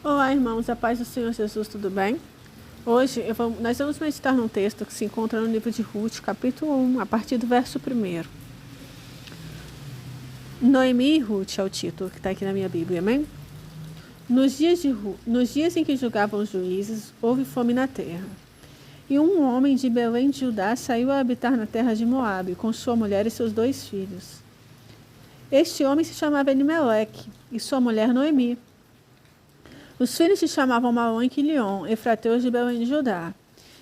Olá, irmãos, a paz do Senhor Jesus, tudo bem? Hoje nós vamos meditar num texto que se encontra no livro de Ruth, capítulo 1, a partir do verso 1. Noemi e Ruth é o título que está aqui na minha Bíblia, amém? Nos dias em que julgavam os juízes, houve fome na terra. E um homem de Belém de Judá saiu a habitar na terra de Moabe, com sua mulher e seus 2 filhos. Este homem se chamava Elimeleque, e sua mulher Noemi. Os filhos se chamavam Malom e Quilion, efrateus de Belém de Judá.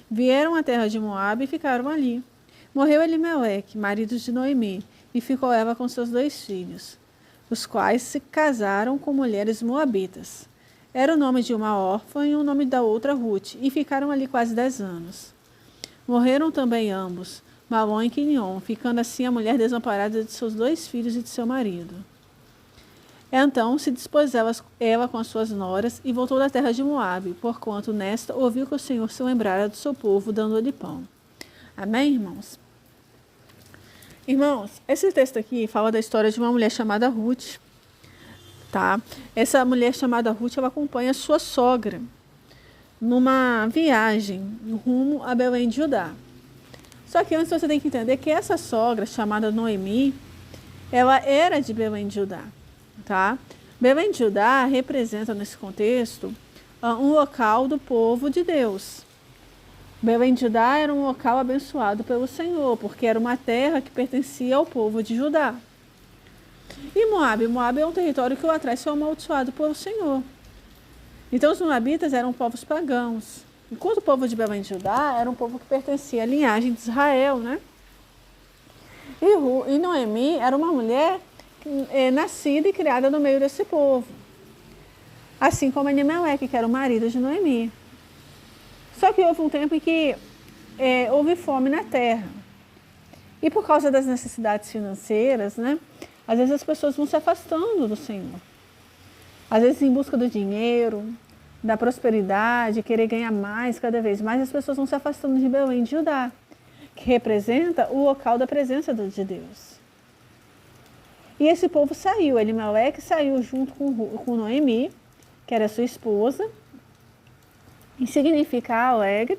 Vieram à terra de Moabe e ficaram ali. Morreu Elimeleque, marido de Noemi, e ficou ela com seus 2 filhos, os quais se casaram com mulheres moabitas. Era o nome de uma órfã e o nome da outra Ruth, e ficaram ali quase 10 anos. Morreram também ambos, Malom e Quilion, ficando assim a mulher desamparada de seus 2 filhos e de seu marido. Então se dispôs ela com as suas noras e voltou da terra de Moabe, porquanto nesta ouviu que o Senhor se lembrara do seu povo, dando-lhe pão. Amém, irmãos? Irmãos, esse texto aqui fala da história de uma mulher chamada Ruth, tá? Essa mulher chamada Ruth, ela acompanha sua sogra numa viagem rumo a Belém de Judá. Só que antes você tem que entender que essa sogra, chamada Noemi, ela era de Belém de Judá. Tá? Belém de Judá representa nesse contexto um local do povo de Deus. Belém de Judá era um local abençoado pelo Senhor, porque era uma terra que pertencia ao povo de Judá. E Moabe é um território que lá atrás foi amaldiçoado pelo Senhor. Então os moabitas eram povos pagãos, enquanto o povo de Belém de Judá era um povo que pertencia à linhagem de Israel, né? E Noemi era uma mulher nascida e criada no meio desse povo, assim como Elimeleque, que era o marido de Noemi. Só que houve um tempo em que houve fome na terra, e por causa das necessidades financeiras, né, às vezes as pessoas vão se afastando do Senhor, às vezes em busca do dinheiro, da prosperidade, querer ganhar mais cada vez mais, as pessoas vão se afastando de Belém de Judá, que representa o local da presença de Deus. E esse povo saiu, Elimeleque saiu junto com Noemi, que era sua esposa, e significa alegre,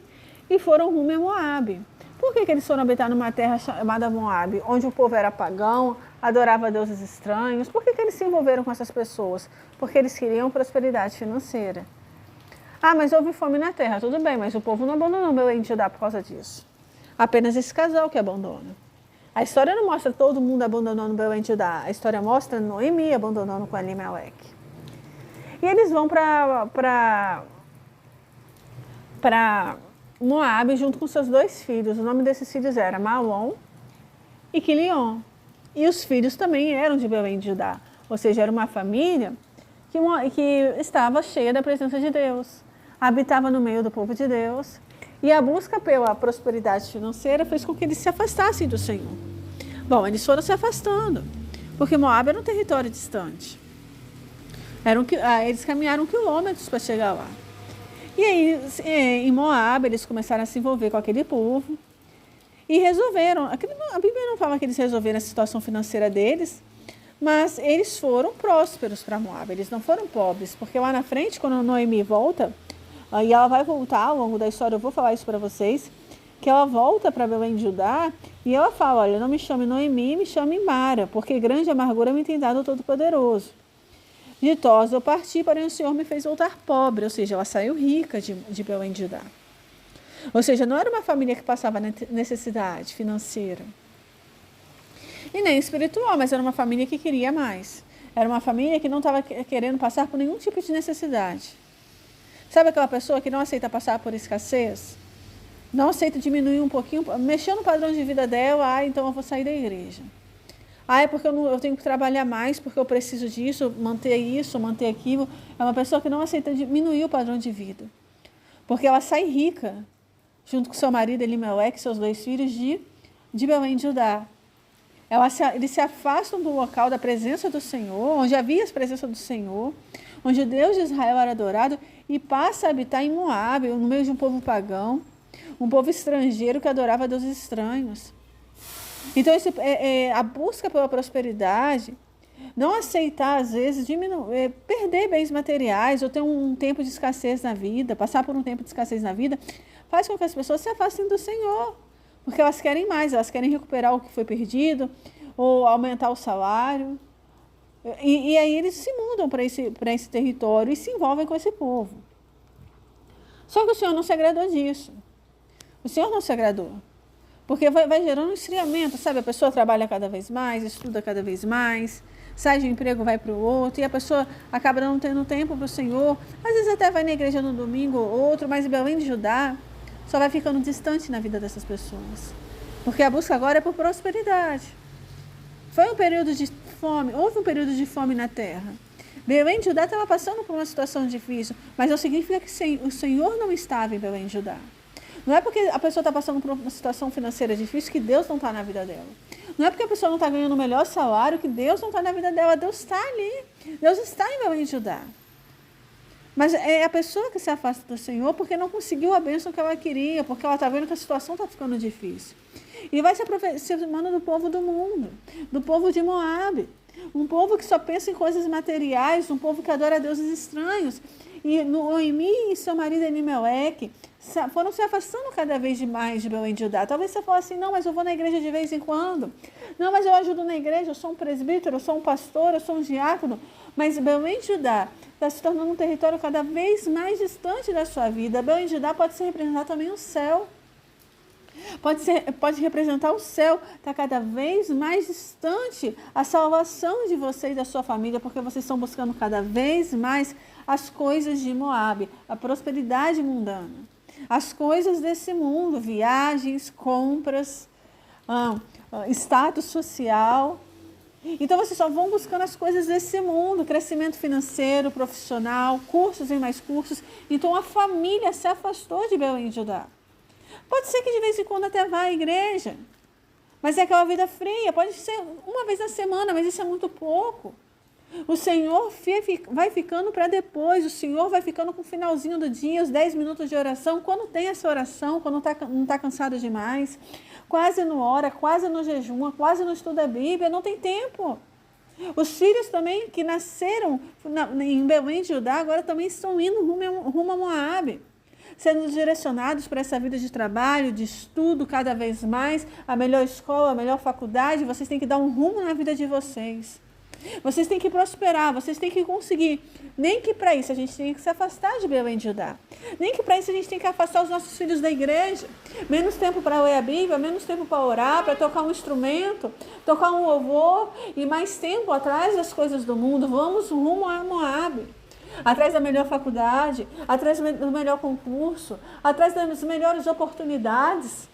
e foram rumo a Moabe. Por que eles foram habitar numa terra chamada Moabe, onde o povo era pagão, adorava deuses estranhos? Por que eles se envolveram com essas pessoas? Porque eles queriam prosperidade financeira. Ah, mas houve fome na terra, tudo bem, mas o povo não abandonou Belém de Judá por causa disso. Apenas esse casal que abandona. A história não mostra todo mundo abandonando Belém de Judá. A história mostra Noemi abandonando com Elimeleque. E eles vão para Moabe junto com seus 2 filhos. O nome desses filhos era Malom e Quilion. E os filhos também eram de Belém de Judá. Ou seja, era uma família que estava cheia da presença de Deus. Habitava no meio do povo de Deus. E a busca pela prosperidade financeira fez com que eles se afastassem do Senhor. Bom, eles foram se afastando, porque Moabe era um território distante. Eles caminharam quilômetros para chegar lá. E aí, em Moabe, eles começaram a se envolver com aquele povo e resolveram. A Bíblia não fala que eles resolveram a situação financeira deles, mas eles foram prósperos para Moabe, eles não foram pobres, porque lá na frente, quando Noemi volta, e ela vai voltar ao longo da história, eu vou falar isso para vocês, que ela volta para Belém de Judá e ela fala, olha, não me chame Noemi, me chame Mara, porque grande amargura me tem dado o Todo-Poderoso. Ditosa eu parti, porém o Senhor me fez voltar pobre, ou seja, ela saiu rica de Belém de Judá. Ou seja, não era uma família que passava necessidade financeira e nem espiritual, mas era uma família que queria mais. Era uma família que não estava querendo passar por nenhum tipo de necessidade. Sabe aquela pessoa que não aceita passar por escassez? Não aceita diminuir um pouquinho, mexer no padrão de vida dela, então eu vou sair da igreja. É porque eu tenho que trabalhar mais, porque eu preciso disso, manter aquilo. É uma pessoa que não aceita diminuir o padrão de vida. Porque ela sai rica, junto com seu marido Elimeleque e seus 2 filhos de Belém de Judá. Eles se afastam do local da presença do Senhor, onde havia a presença do Senhor, onde o Deus de Israel era adorado, e passa a habitar em Moabe, no meio de um povo pagão, um povo estrangeiro que adorava deuses estranhos. Então, a busca pela prosperidade Não aceitar, às vezes, perder bens materiais ou ter um tempo de escassez na vida, passar por um tempo de escassez na vida, faz com que as pessoas se afastem do Senhor. Porque elas querem mais, elas querem recuperar o que foi perdido ou aumentar o salário. E aí eles se mudam para esse território e se envolvem com esse povo. Só que o Senhor não se agradou disso. O Senhor não se agradou. Porque vai gerando um esfriamento, sabe? A pessoa trabalha cada vez mais, estuda cada vez mais, sai de um emprego, vai para o outro, e a pessoa acaba não tendo tempo para o Senhor. Às vezes até vai na igreja no domingo ou outro, mas Belém de Judá só vai ficando distante na vida dessas pessoas. Porque a busca agora é por prosperidade. Foi um período de fome, houve um período de fome na terra. Belém de Judá estava passando por uma situação difícil, mas não significa que o Senhor não estava em Belém de Judá. Não é porque a pessoa está passando por uma situação financeira difícil que Deus não está na vida dela. Não é porque a pessoa não está ganhando o melhor salário que Deus não está na vida dela. Deus está ali. Deus está em Belém de Judá. Mas é a pessoa que se afasta do Senhor porque não conseguiu a bênção que ela queria, porque ela está vendo que a situação está ficando difícil. E vai se aproximando do povo do mundo, do povo de Moabe. Um povo que só pensa em coisas materiais, um povo que adora deuses estranhos. E Noemi e seu marido Elimeleque foram se afastando cada vez mais de Belém de Judá. Talvez você fale assim, não, mas eu vou na igreja de vez em quando. Não, mas eu ajudo na igreja, eu sou um presbítero, eu sou um pastor, eu sou um diácono. Mas Belém de Judá está se tornando um território cada vez mais distante da sua vida. Belém de Judá pode se representar também o céu. Pode representar o céu, está cada vez mais distante a salvação de você e da sua família, porque vocês estão buscando cada vez mais as coisas de Moabe, a prosperidade mundana, as coisas desse mundo, viagens, compras, status social. Então vocês só vão buscando as coisas desse mundo, crescimento financeiro, profissional, cursos e mais cursos. Então a família se afastou de Belém de Judá. Pode ser que de vez em quando até vá à igreja, mas é aquela vida fria, pode ser uma vez na semana, mas isso é muito pouco. O Senhor vai ficando para depois, o Senhor vai ficando com o finalzinho do dia, os 10 minutos de oração, quando tem essa oração, quando não está cansado demais, quase não ora, quase não jejuma, quase não estuda a Bíblia, não tem tempo. Os filhos também que nasceram em Belém de Judá, agora também estão indo rumo a Moabe, sendo direcionados para essa vida de trabalho, de estudo cada vez mais, a melhor escola, a melhor faculdade. Vocês têm que dar um rumo na vida de vocês. Vocês têm que prosperar, vocês têm que conseguir. Nem que para isso a gente tem que se afastar de Belém de Judá. Nem que para isso a gente tem que afastar os nossos filhos da igreja. Menos tempo para ler a Bíblia, menos tempo para orar, para tocar um instrumento, tocar um louvor, e mais tempo atrás das coisas do mundo. Vamos rumo a Moabe. Atrás da melhor faculdade, atrás do melhor concurso, atrás das melhores oportunidades.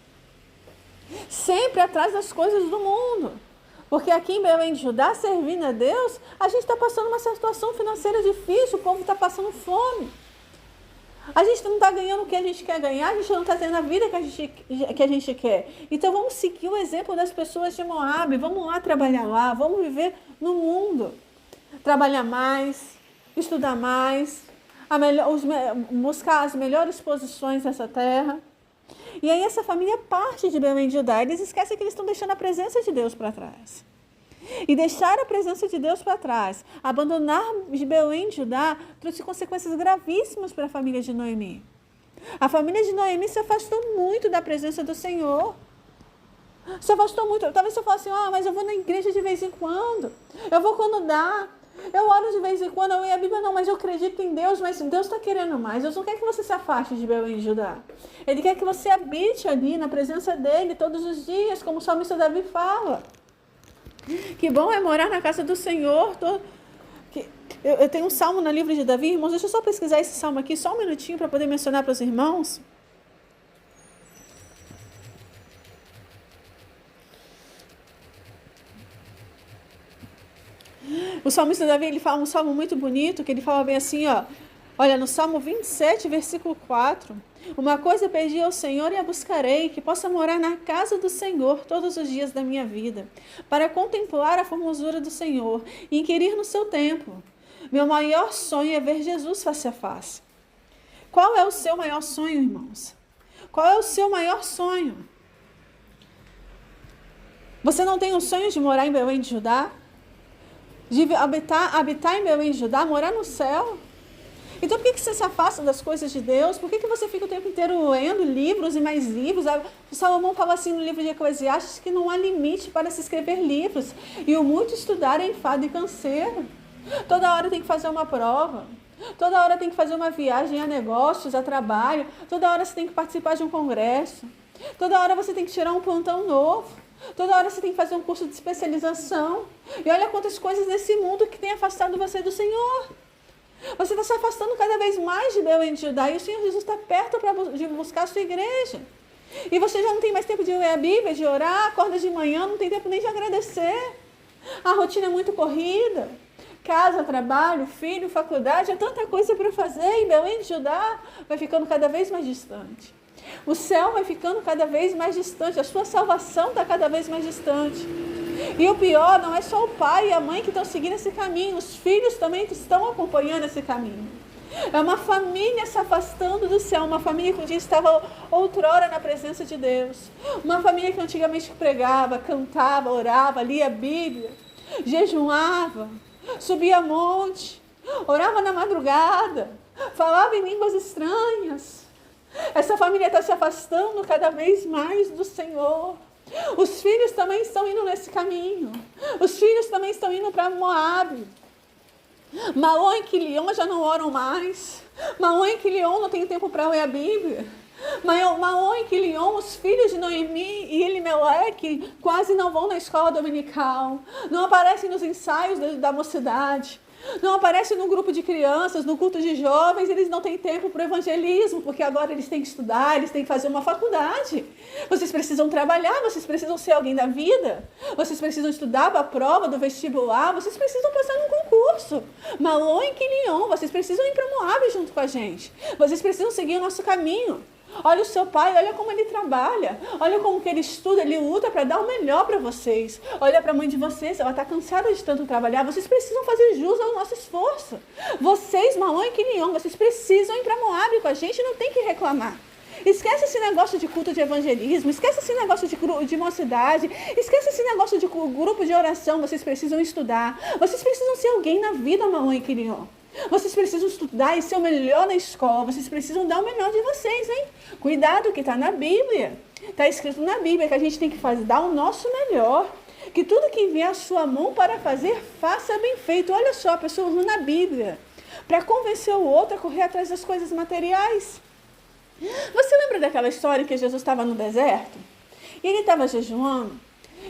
Sempre atrás das coisas do mundo. Porque aqui em Belém de Judá, servindo a Deus, a gente está passando uma situação financeira difícil, o povo está passando fome. A gente não está ganhando o que a gente quer ganhar, a gente não está tendo a vida que a gente quer. Então vamos seguir o exemplo das pessoas de Moabe, vamos lá trabalhar lá, vamos viver no mundo. Trabalhar mais, estudar mais, buscar as melhores posições dessa terra. E aí essa família parte de Belém de Judá. Eles esquecem que eles estão deixando a presença de Deus para trás. E deixar a presença de Deus para trás, abandonar de Belém de Judá, trouxe consequências gravíssimas para a família de Noemi. A família de Noemi se afastou muito da presença do Senhor. Se afastou muito. Talvez você fale assim, mas eu vou na igreja de vez em quando. Eu vou quando dá. Eu oro de vez em quando, eu leio a Bíblia, não, mas eu acredito em Deus, mas Deus está querendo mais. Deus não quer que você se afaste de Belém de Judá. Ele quer que você habite ali na presença dele todos os dias, como o salmista Davi fala. Que bom é morar na casa do Senhor. Eu tenho um salmo no livro de Davi, irmãos, deixa eu só pesquisar esse salmo aqui, só um minutinho para poder mencionar para os irmãos. O salmista Davi, ele fala um salmo muito bonito, que ele fala bem assim, olha, no Salmo 27, versículo 4, uma coisa pedi ao Senhor e a buscarei, que possa morar na casa do Senhor todos os dias da minha vida, para contemplar a formosura do Senhor e inquirir no seu templo. Meu maior sonho é ver Jesus face a face. Qual é o seu maior sonho, irmãos? Qual é o seu maior sonho? Você não tem o sonho de morar em Belém de Judá? de habitar em Belém de Judá, morar no céu. Então por que você se afasta das coisas de Deus? Por que você fica o tempo inteiro lendo livros e mais livros? O Salomão fala assim no livro de Eclesiastes que não há limite para se escrever livros. E o muito estudar é enfado e canseiro. Toda hora tem que fazer uma prova. Toda hora tem que fazer uma viagem a negócios, a trabalho. Toda hora você tem que participar de um congresso. Toda hora você tem que tirar um plantão novo. Toda hora você tem que fazer um curso de especialização. E olha quantas coisas nesse mundo que tem afastado você do Senhor. Você está se afastando cada vez mais de Belém de Judá e o Senhor Jesus está perto de buscar a sua igreja. E você já não tem mais tempo de ler a Bíblia, de orar, acorda de manhã, não tem tempo nem de agradecer. A rotina é muito corrida. Casa, trabalho, filho, faculdade, é tanta coisa para fazer. E Belém de Judá vai ficando cada vez mais distante. O céu vai ficando cada vez mais distante. A sua salvação está cada vez mais distante. E o pior, não é só o pai e a mãe que estão seguindo esse caminho, os filhos também estão acompanhando esse caminho. É uma família se afastando do céu, uma família que um dia estava outrora na presença de Deus. Uma família que antigamente pregava, cantava, orava, lia a Bíblia, jejuava, subia monte, orava na madrugada, falava em línguas estranhas. Essa família está se afastando cada vez mais do Senhor. Os filhos também estão indo nesse caminho. Os filhos também estão indo para Moabe. Malom e Quilion já não oram mais. Malom e Quilion não tem tempo para ler a Bíblia. Malom e Quilion, os filhos de Noemi e Elimeleque, quase não vão na escola dominical. Não aparecem nos ensaios da mocidade. Não aparecem no grupo de crianças, no culto de jovens. Eles não têm tempo para o evangelismo, porque agora eles têm que estudar, eles têm que fazer uma faculdade. Vocês precisam trabalhar, vocês precisam ser alguém da vida. Vocês precisam estudar para a prova do vestibular, vocês precisam passar num concurso. Malom e Quilion, vocês precisam ir para Moabe junto com a gente. Vocês precisam seguir o nosso caminho. Olha o seu pai, olha como ele trabalha, olha como que ele estuda, ele luta para dar o melhor para vocês. Olha para a mãe de vocês, ela está cansada de tanto trabalhar, vocês precisam fazer jus ao nosso esforço. Vocês, Malom e Quilion, vocês precisam ir para Moabe com a gente, não tem que reclamar. Esquece esse negócio de culto de evangelismo, esquece esse negócio de mocidade, esquece esse negócio de grupo de oração, vocês precisam estudar, vocês precisam ser alguém na vida, Malom e Quilion. Vocês precisam estudar e ser o melhor na escola. Vocês precisam dar o melhor de vocês, hein? Cuidado, que está na Bíblia. Está escrito na Bíblia que a gente tem que dar o nosso melhor. Que tudo que vier à sua mão para fazer, faça bem feito. Olha só, a pessoa usando a Bíblia para convencer o outro a correr atrás das coisas materiais. Você lembra daquela história que Jesus estava no deserto? E ele estava jejuando.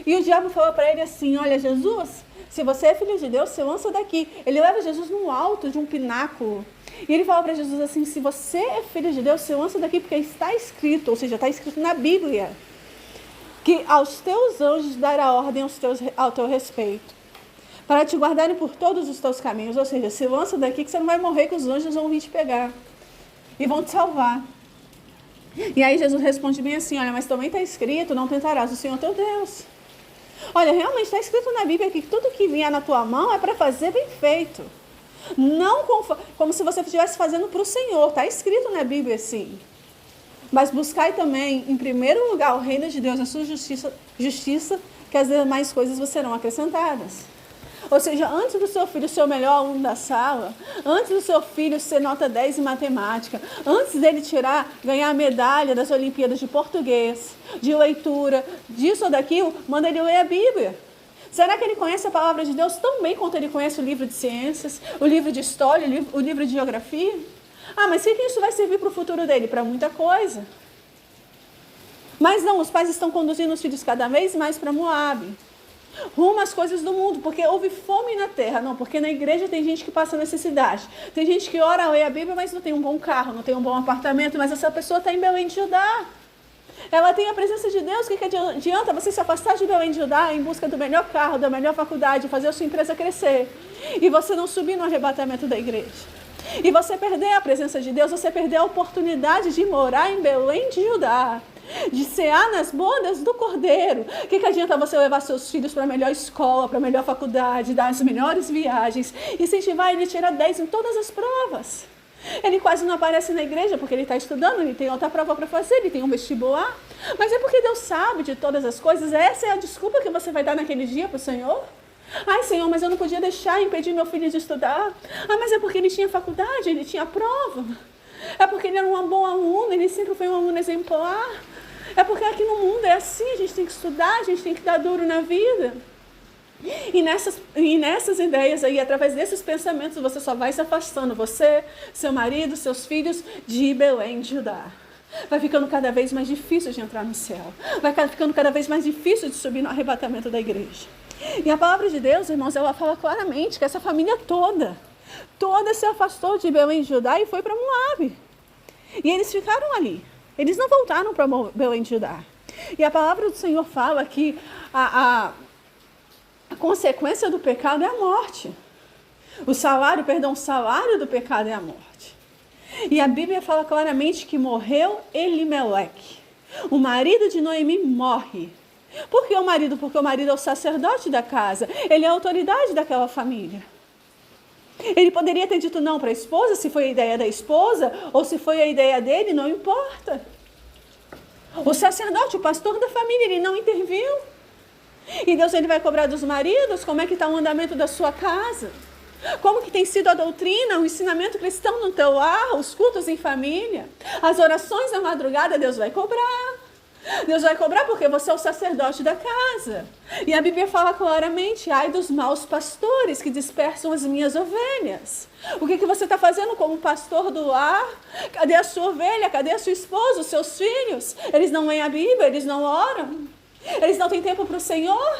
E o diabo falou para ele assim, olha, Jesus, se você é filho de Deus, você lança daqui. Ele leva Jesus no alto de um pináculo. E ele fala para Jesus assim, se você é filho de Deus, você lança daqui, porque está escrito, ou seja, está escrito na Bíblia, que aos teus anjos dará ordem ao teu respeito, para te guardarem por todos os teus caminhos. Ou seja, se lança daqui que você não vai morrer, que os anjos vão vir te pegar e vão te salvar. E aí Jesus responde bem assim, olha, mas também está escrito, não tentarás o Senhor teu Deus. Olha, realmente está escrito na Bíblia que tudo que vier na tua mão é para fazer bem feito. Não como se você estivesse fazendo para o Senhor. Está escrito na Bíblia, sim. Mas buscai também, em primeiro lugar, o reino de Deus, a sua justiça, que as demais coisas vos serão acrescentadas. Ou seja, antes do seu filho ser o melhor aluno da sala, antes do seu filho ser nota 10 em matemática, antes dele ganhar a medalha das Olimpíadas de português, de leitura, disso ou daquilo, manda ele ler a Bíblia. Será que ele conhece a palavra de Deus tão bem quanto ele conhece o livro de ciências, o livro de história, o livro de geografia? Ah, mas o que isso vai servir para o futuro dele? Para muita coisa. Mas não, os pais estão conduzindo os filhos cada vez mais para Moabe, rumo às coisas do mundo, porque houve fome na terra. Não, porque na igreja tem gente que passa necessidade. Tem gente que ora, lê a Bíblia, mas não tem um bom carro, não tem um bom apartamento, mas essa pessoa está em Belém de Judá. Ela tem a presença de Deus. O que adianta você se afastar de Belém de Judá em busca do melhor carro, da melhor faculdade, fazer a sua empresa crescer, e você não subir no arrebatamento da igreja? E você perder a presença de Deus, você perder a oportunidade de morar em Belém de Judá, de cear nas bodas do Cordeiro. O que adianta você levar seus filhos para a melhor escola, para a melhor faculdade, dar as melhores viagens, incentivar ele a tirar 10 em todas as provas? Ele quase não aparece na igreja porque ele está estudando, ele tem outra prova para fazer, ele tem um vestibular. Mas é porque Deus sabe de todas as coisas. Essa é a desculpa que você vai dar naquele dia para o Senhor? Ai, Senhor, mas eu não podia impedir meu filho de estudar. Ah, mas é porque ele tinha faculdade, ele tinha prova. É porque ele era um bom aluno, ele sempre foi um aluno exemplar. É porque aqui no mundo é assim, a gente tem que estudar, a gente tem que dar duro na vida. E nessas ideias aí, através desses pensamentos, você só vai se afastando, você, seu marido, seus filhos, de Belém, de Judá. Vai ficando cada vez mais difícil de entrar no céu. Vai ficando cada vez mais difícil de subir no arrebatamento da igreja. E a palavra de Deus, irmãos, ela fala claramente que essa família toda se afastou de Belém, de Judá e foi para Moabe. E eles ficaram ali. Eles não voltaram para Belém, de Judá. E a palavra do Senhor fala que a consequência do pecado é a morte. O salário do pecado é a morte. E a Bíblia fala claramente que morreu Elimeleque. O marido de Noemi morre. Por que o marido? Porque o marido é o sacerdote da casa. Ele é a autoridade daquela família. Ele poderia ter dito não para a esposa, se foi a ideia da esposa, ou se foi a ideia dele, não importa. O sacerdote, o pastor da família, ele não interviu. E Deus, ele vai cobrar dos maridos como é que está o andamento da sua casa. Como que tem sido a doutrina, o ensinamento cristão no teu lar, os cultos em família. As orações na madrugada, Deus vai cobrar. Deus vai cobrar porque você é o sacerdote da casa. E a Bíblia fala claramente, ai dos maus pastores que dispersam as minhas ovelhas. O que você está fazendo como pastor do lar? Cadê a sua ovelha? Cadê a sua esposa, os seus filhos? Eles não leem a Bíblia, eles não oram. Eles não têm tempo para o Senhor.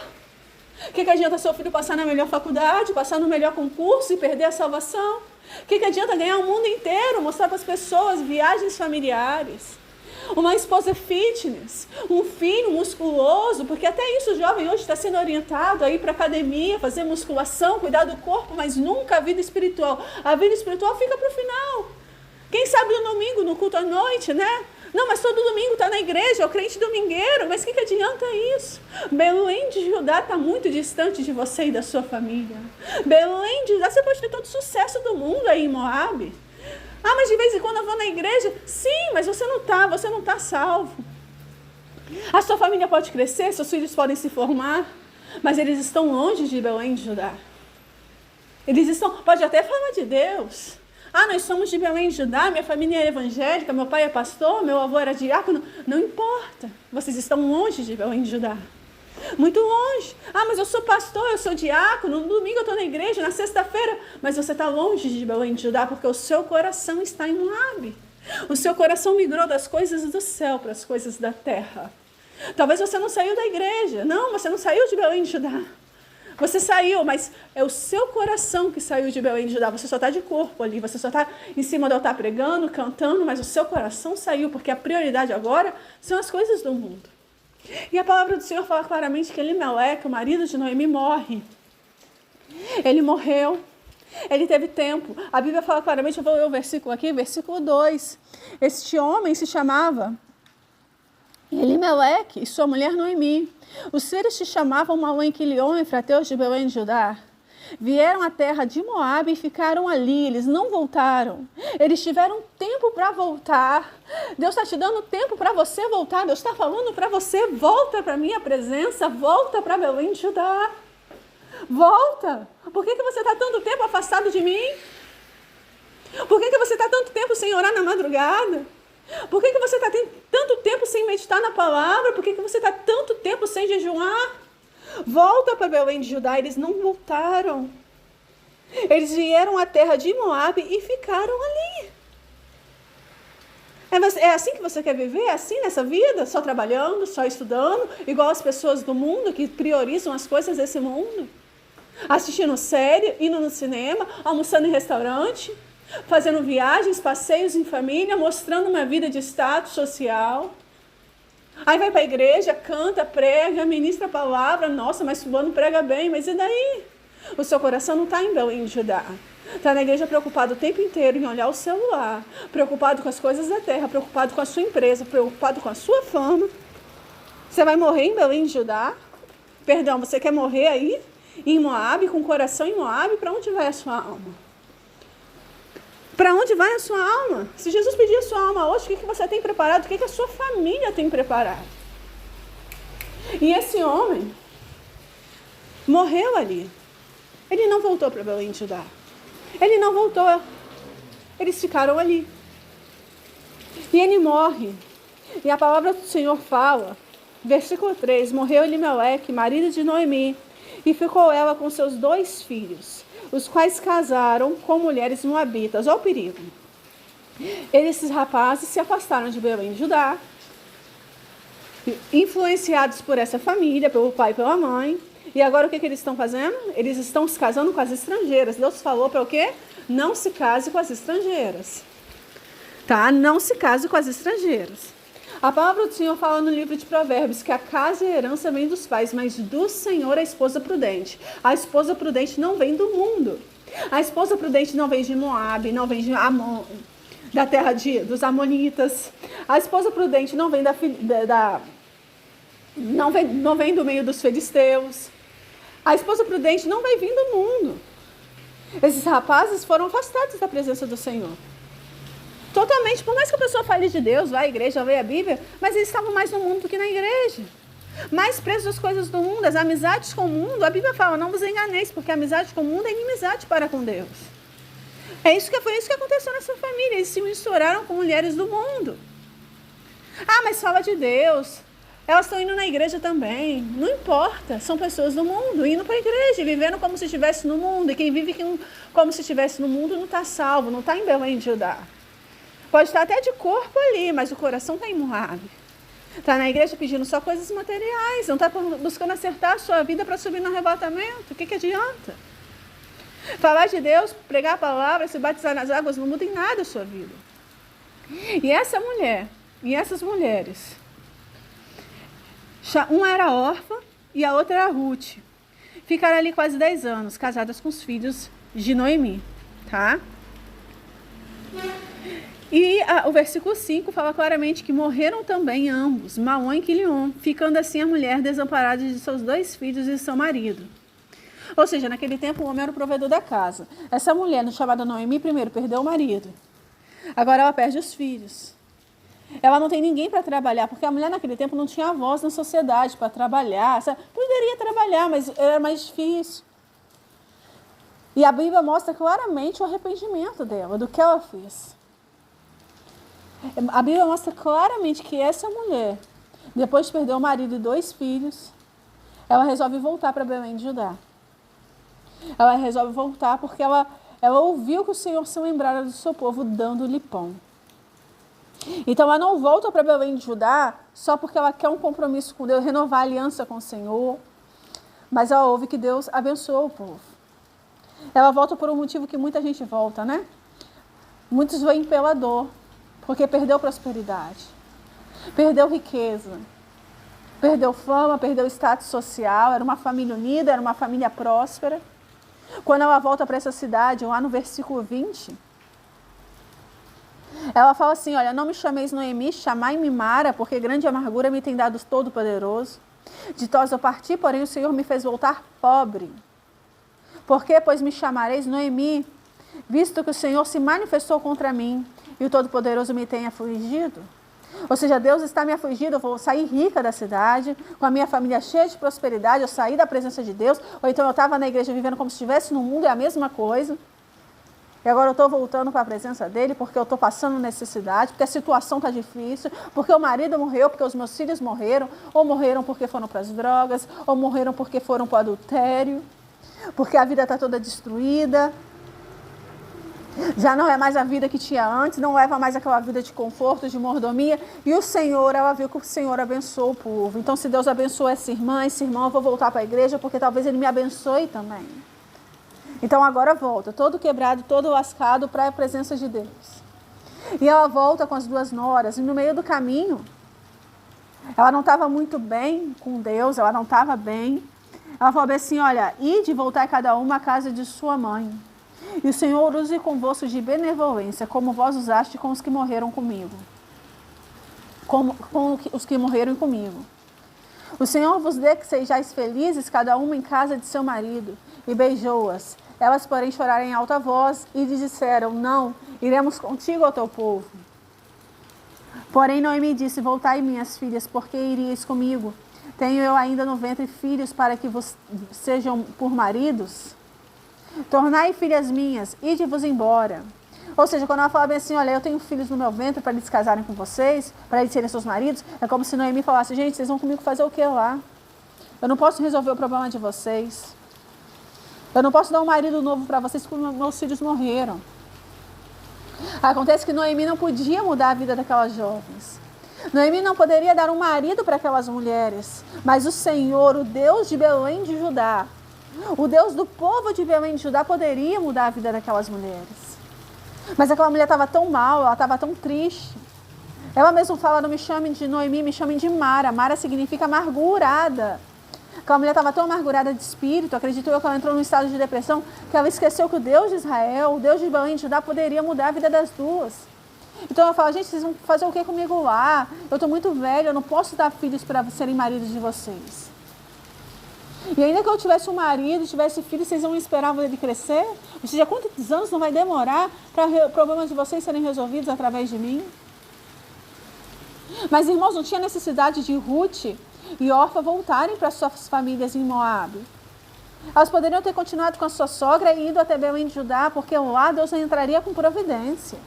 O que adianta seu filho passar na melhor faculdade, passar no melhor concurso e perder a salvação? O que adianta ganhar o mundo inteiro, mostrar para as pessoas viagens familiares? Uma esposa fitness, um filho musculoso, porque até isso o jovem hoje está sendo orientado a ir para a academia, fazer musculação, cuidar do corpo, mas nunca a vida espiritual. A vida espiritual fica para o final. Quem sabe no domingo, no culto à noite, né? Não, mas todo domingo está na igreja, é o crente domingueiro, mas o que adianta isso? Belém de Judá está muito distante de você e da sua família. Belém de Judá, você pode ter todo o sucesso do mundo aí em Moabe. Ah, mas de vez em quando eu vou na igreja. Sim, mas você não está salvo. A sua família pode crescer, seus filhos podem se formar, mas eles estão longe de Belém de Judá. Pode até falar de Deus. Ah, nós somos de Belém de Judá, minha família é evangélica, meu pai é pastor, meu avô era diácono. Não importa, vocês estão longe de Belém de Judá. Muito longe. Ah, mas eu sou pastor, eu sou diácono, no domingo eu estou na igreja, na sexta-feira. Mas você está longe de Belém de Judá, porque o seu coração está em Moabe. O seu coração migrou das coisas do céu para as coisas da terra. Talvez você não saiu da igreja. Não, você não saiu de Belém de Judá. Você saiu, mas é o seu coração que saiu de Belém de Judá. Você só está de corpo ali, você só está em cima do altar pregando, cantando, mas o seu coração saiu, porque a prioridade agora são as coisas do mundo. E a palavra do Senhor fala claramente que Elimeleque, o marido de Noemi, morre. Ele morreu. Ele teve tempo. A Bíblia fala claramente, eu vou ler o versículo aqui, versículo 2. Este homem se chamava Elimeleque e sua mulher Noemi. Os filhos se chamavam Malom e Quilion, efrateus de Belém de Judá. Vieram à terra de Moabe e ficaram ali, eles não voltaram. Eles tiveram tempo para voltar. Deus está te dando tempo para você voltar. Deus está falando para você, volta para a minha presença, volta para Belém de Judá. Volta. Por que você está tanto tempo afastado de mim? Por que você está tanto tempo sem orar na madrugada? Por que você está tanto tempo sem meditar na palavra? Por que você está tanto tempo sem jejuar? Volta para Belém de Judá. Eles não voltaram. Eles vieram à terra de Moabe e ficaram ali. É assim que você quer viver? É assim nessa vida? Só trabalhando, só estudando? Igual as pessoas do mundo que priorizam as coisas desse mundo? Assistindo série, indo no cinema, almoçando em restaurante, fazendo viagens, passeios em família, mostrando uma vida de status social. Aí vai para a igreja, canta, prega, ministra a palavra. Nossa, mas fulano prega bem, mas e daí? O seu coração não está em Belém de Judá. Está na igreja preocupado o tempo inteiro em olhar o celular, preocupado com as coisas da terra, preocupado com a sua empresa, preocupado com a sua fama. Você vai morrer em Belém de Judá? Perdão, você quer morrer aí? Em Moabe, com o coração em Moabe? Para onde vai a sua alma? Para onde vai a sua alma? Se Jesus pedir a sua alma hoje, o que você tem preparado? O que a sua família tem preparado? E esse homem morreu ali. Ele não voltou para Belém de Judá. Ele não voltou. Eles ficaram ali. E ele morre. E a palavra do Senhor fala, versículo 3, morreu Elimeleque, marido de Noemi, e ficou ela com seus 2 filhos, os quais casaram com mulheres moabitas. Olha o perigo. Esses rapazes se afastaram de Belém de Judá, influenciados por essa família, pelo pai e pela mãe. E agora o que eles estão fazendo? Eles estão se casando com as estrangeiras. Deus falou para o quê? Não se case com as estrangeiras. Tá? Não se case com as estrangeiras. A palavra do Senhor fala no livro de Provérbios que a casa e a herança vem dos pais, mas do Senhor a esposa prudente. A esposa prudente não vem do mundo. A esposa prudente não vem de Moabe, não vem de Amon, da terra dos Amonitas. A esposa prudente não vem não vem do meio dos filisteus. A esposa prudente não vai vir do mundo. Esses rapazes foram afastados da presença do Senhor. Totalmente, por mais que a pessoa fale de Deus, vai à igreja, vai à Bíblia, mas eles estavam mais no mundo do que na igreja. Mais presos às coisas do mundo, as amizades com o mundo. A Bíblia fala, não vos enganeis, porque a amizade com o mundo é inimizade para com Deus. Foi isso que aconteceu nessa família. Eles se misturaram com mulheres do mundo. Ah, mas fala de Deus. Elas estão indo na igreja também. Não importa, são pessoas do mundo, indo para a igreja, vivendo como se estivesse no mundo. E quem vive como se estivesse no mundo não está salvo, não está em Belém de Judá. Pode estar até de corpo ali, mas o coração está em Moabe. Está na igreja pedindo só coisas materiais, não está buscando acertar a sua vida para subir no arrebatamento. O que adianta? Falar de Deus, pregar a palavra, se batizar nas águas, não muda em nada a sua vida. E essa mulher, e essas mulheres, uma era órfã e a outra era Ruth. Ficaram ali quase 10 anos, casadas com os filhos de Noemi, tá? E o versículo 5 fala claramente que morreram também ambos, Maom e Quilion, ficando assim a mulher desamparada de seus 2 filhos e seu marido. Ou seja, naquele tempo o homem era o provedor da casa. Essa mulher, chamada Noemi, primeiro perdeu o marido. Agora ela perde os filhos. Ela não tem ninguém para trabalhar, porque a mulher naquele tempo não tinha voz na sociedade para trabalhar. Poderia trabalhar, mas era mais difícil. E a Bíblia mostra claramente o arrependimento dela, do que ela fez. A Bíblia mostra claramente que essa mulher, depois de perder o marido e 2 filhos, ela resolve voltar para Belém de Judá. Ela resolve voltar porque ela ouviu que o Senhor se lembrara do seu povo dando-lhe pão. Então ela não volta para Belém de Judá só porque ela quer um compromisso com Deus, renovar a aliança com o Senhor, mas ela ouve que Deus abençoou o povo. Ela volta por um motivo que muita gente volta, né? Muitos vêm pela dor, porque perdeu prosperidade, perdeu riqueza, perdeu fama, perdeu status social, era uma família unida, era uma família próspera. Quando ela volta para essa cidade, lá no versículo 20, ela fala assim, olha, não me chameis Noemi, chamai-me Mara, porque grande amargura me tem dado Todo-Poderoso. Ditosa eu parti, porém o Senhor me fez voltar pobre. Por que, pois, me chamareis Noemi, visto que o Senhor se manifestou contra mim e o Todo-Poderoso me tem afligido? Ou seja, Deus está me afligido, eu vou sair rica da cidade, com a minha família cheia de prosperidade, eu saí da presença de Deus, ou então eu estava na igreja vivendo como se estivesse no mundo, é a mesma coisa. E agora eu estou voltando para a presença dele porque eu estou passando necessidade, porque a situação está difícil, porque o marido morreu, porque os meus filhos morreram, ou morreram porque foram para as drogas, ou morreram porque foram para o adultério, porque a vida está toda destruída. Já não é mais a vida que tinha antes, não leva mais aquela vida de conforto, de mordomia. E o Senhor, ela viu que o Senhor abençoou o povo. Então, se Deus abençoou essa irmã, eu vou voltar para a igreja, porque talvez Ele me abençoe também. Então, agora volta, todo quebrado, todo lascado, para a presença de Deus. E ela volta com as 2 noras, e no meio do caminho, ela não estava muito bem com Deus, ela não estava bem. Ela falou assim, olha, ide voltar cada uma à casa de sua mãe. E o Senhor use convosco de benevolência, como vós usaste com os que morreram comigo. Com os que morreram comigo. O Senhor vos dê que sejais felizes, cada uma em casa de seu marido. E beijou-as. Elas, porém, choraram em alta voz e lhe disseram, não, iremos contigo ao teu povo. Porém, Noemi disse, voltai, minhas filhas, porque iríeis comigo? Tenho eu ainda no ventre filhos para que vos sejam por maridos? Tornai filhas minhas, ide-vos embora. Ou seja, quando ela fala bem assim, olha, eu tenho filhos no meu ventre para eles casarem com vocês, para eles serem seus maridos, é como se Noemi falasse, gente, vocês vão comigo fazer o que lá? Eu não posso resolver o problema de vocês. Eu não posso dar um marido novo para vocês porque meus filhos morreram. Acontece que Noemi não podia mudar a vida daquelas jovens. Noemi não poderia dar um marido para aquelas mulheres, mas o Senhor, o Deus de Belém de Judá, o Deus do povo de Belém de Judá poderia mudar a vida daquelas mulheres. Mas aquela mulher estava tão mal, ela estava tão triste. Ela mesma fala, não me chamem de Noemi, me chamem de Mara. Mara significa amargurada. Aquela mulher estava tão amargurada de espírito, acredito eu que ela entrou num estado de depressão, que ela esqueceu que o Deus de Israel, o Deus de Belém de Judá, poderia mudar a vida das duas. Então ela fala, gente, vocês vão fazer o que comigo lá? Eu estou muito velha, eu não posso dar filhos para serem maridos de vocês. E ainda que eu tivesse um marido, tivesse filho, vocês vão esperar ele crescer? Ou seja, quantos anos não vai demorar para problemas de vocês serem resolvidos através de mim? Mas, irmãos, não tinha necessidade de Ruth e Orfa voltarem para suas famílias em Moabe. Elas poderiam ter continuado com a sua sogra e ido até Belém de Judá, porque lá Deus entraria com providência.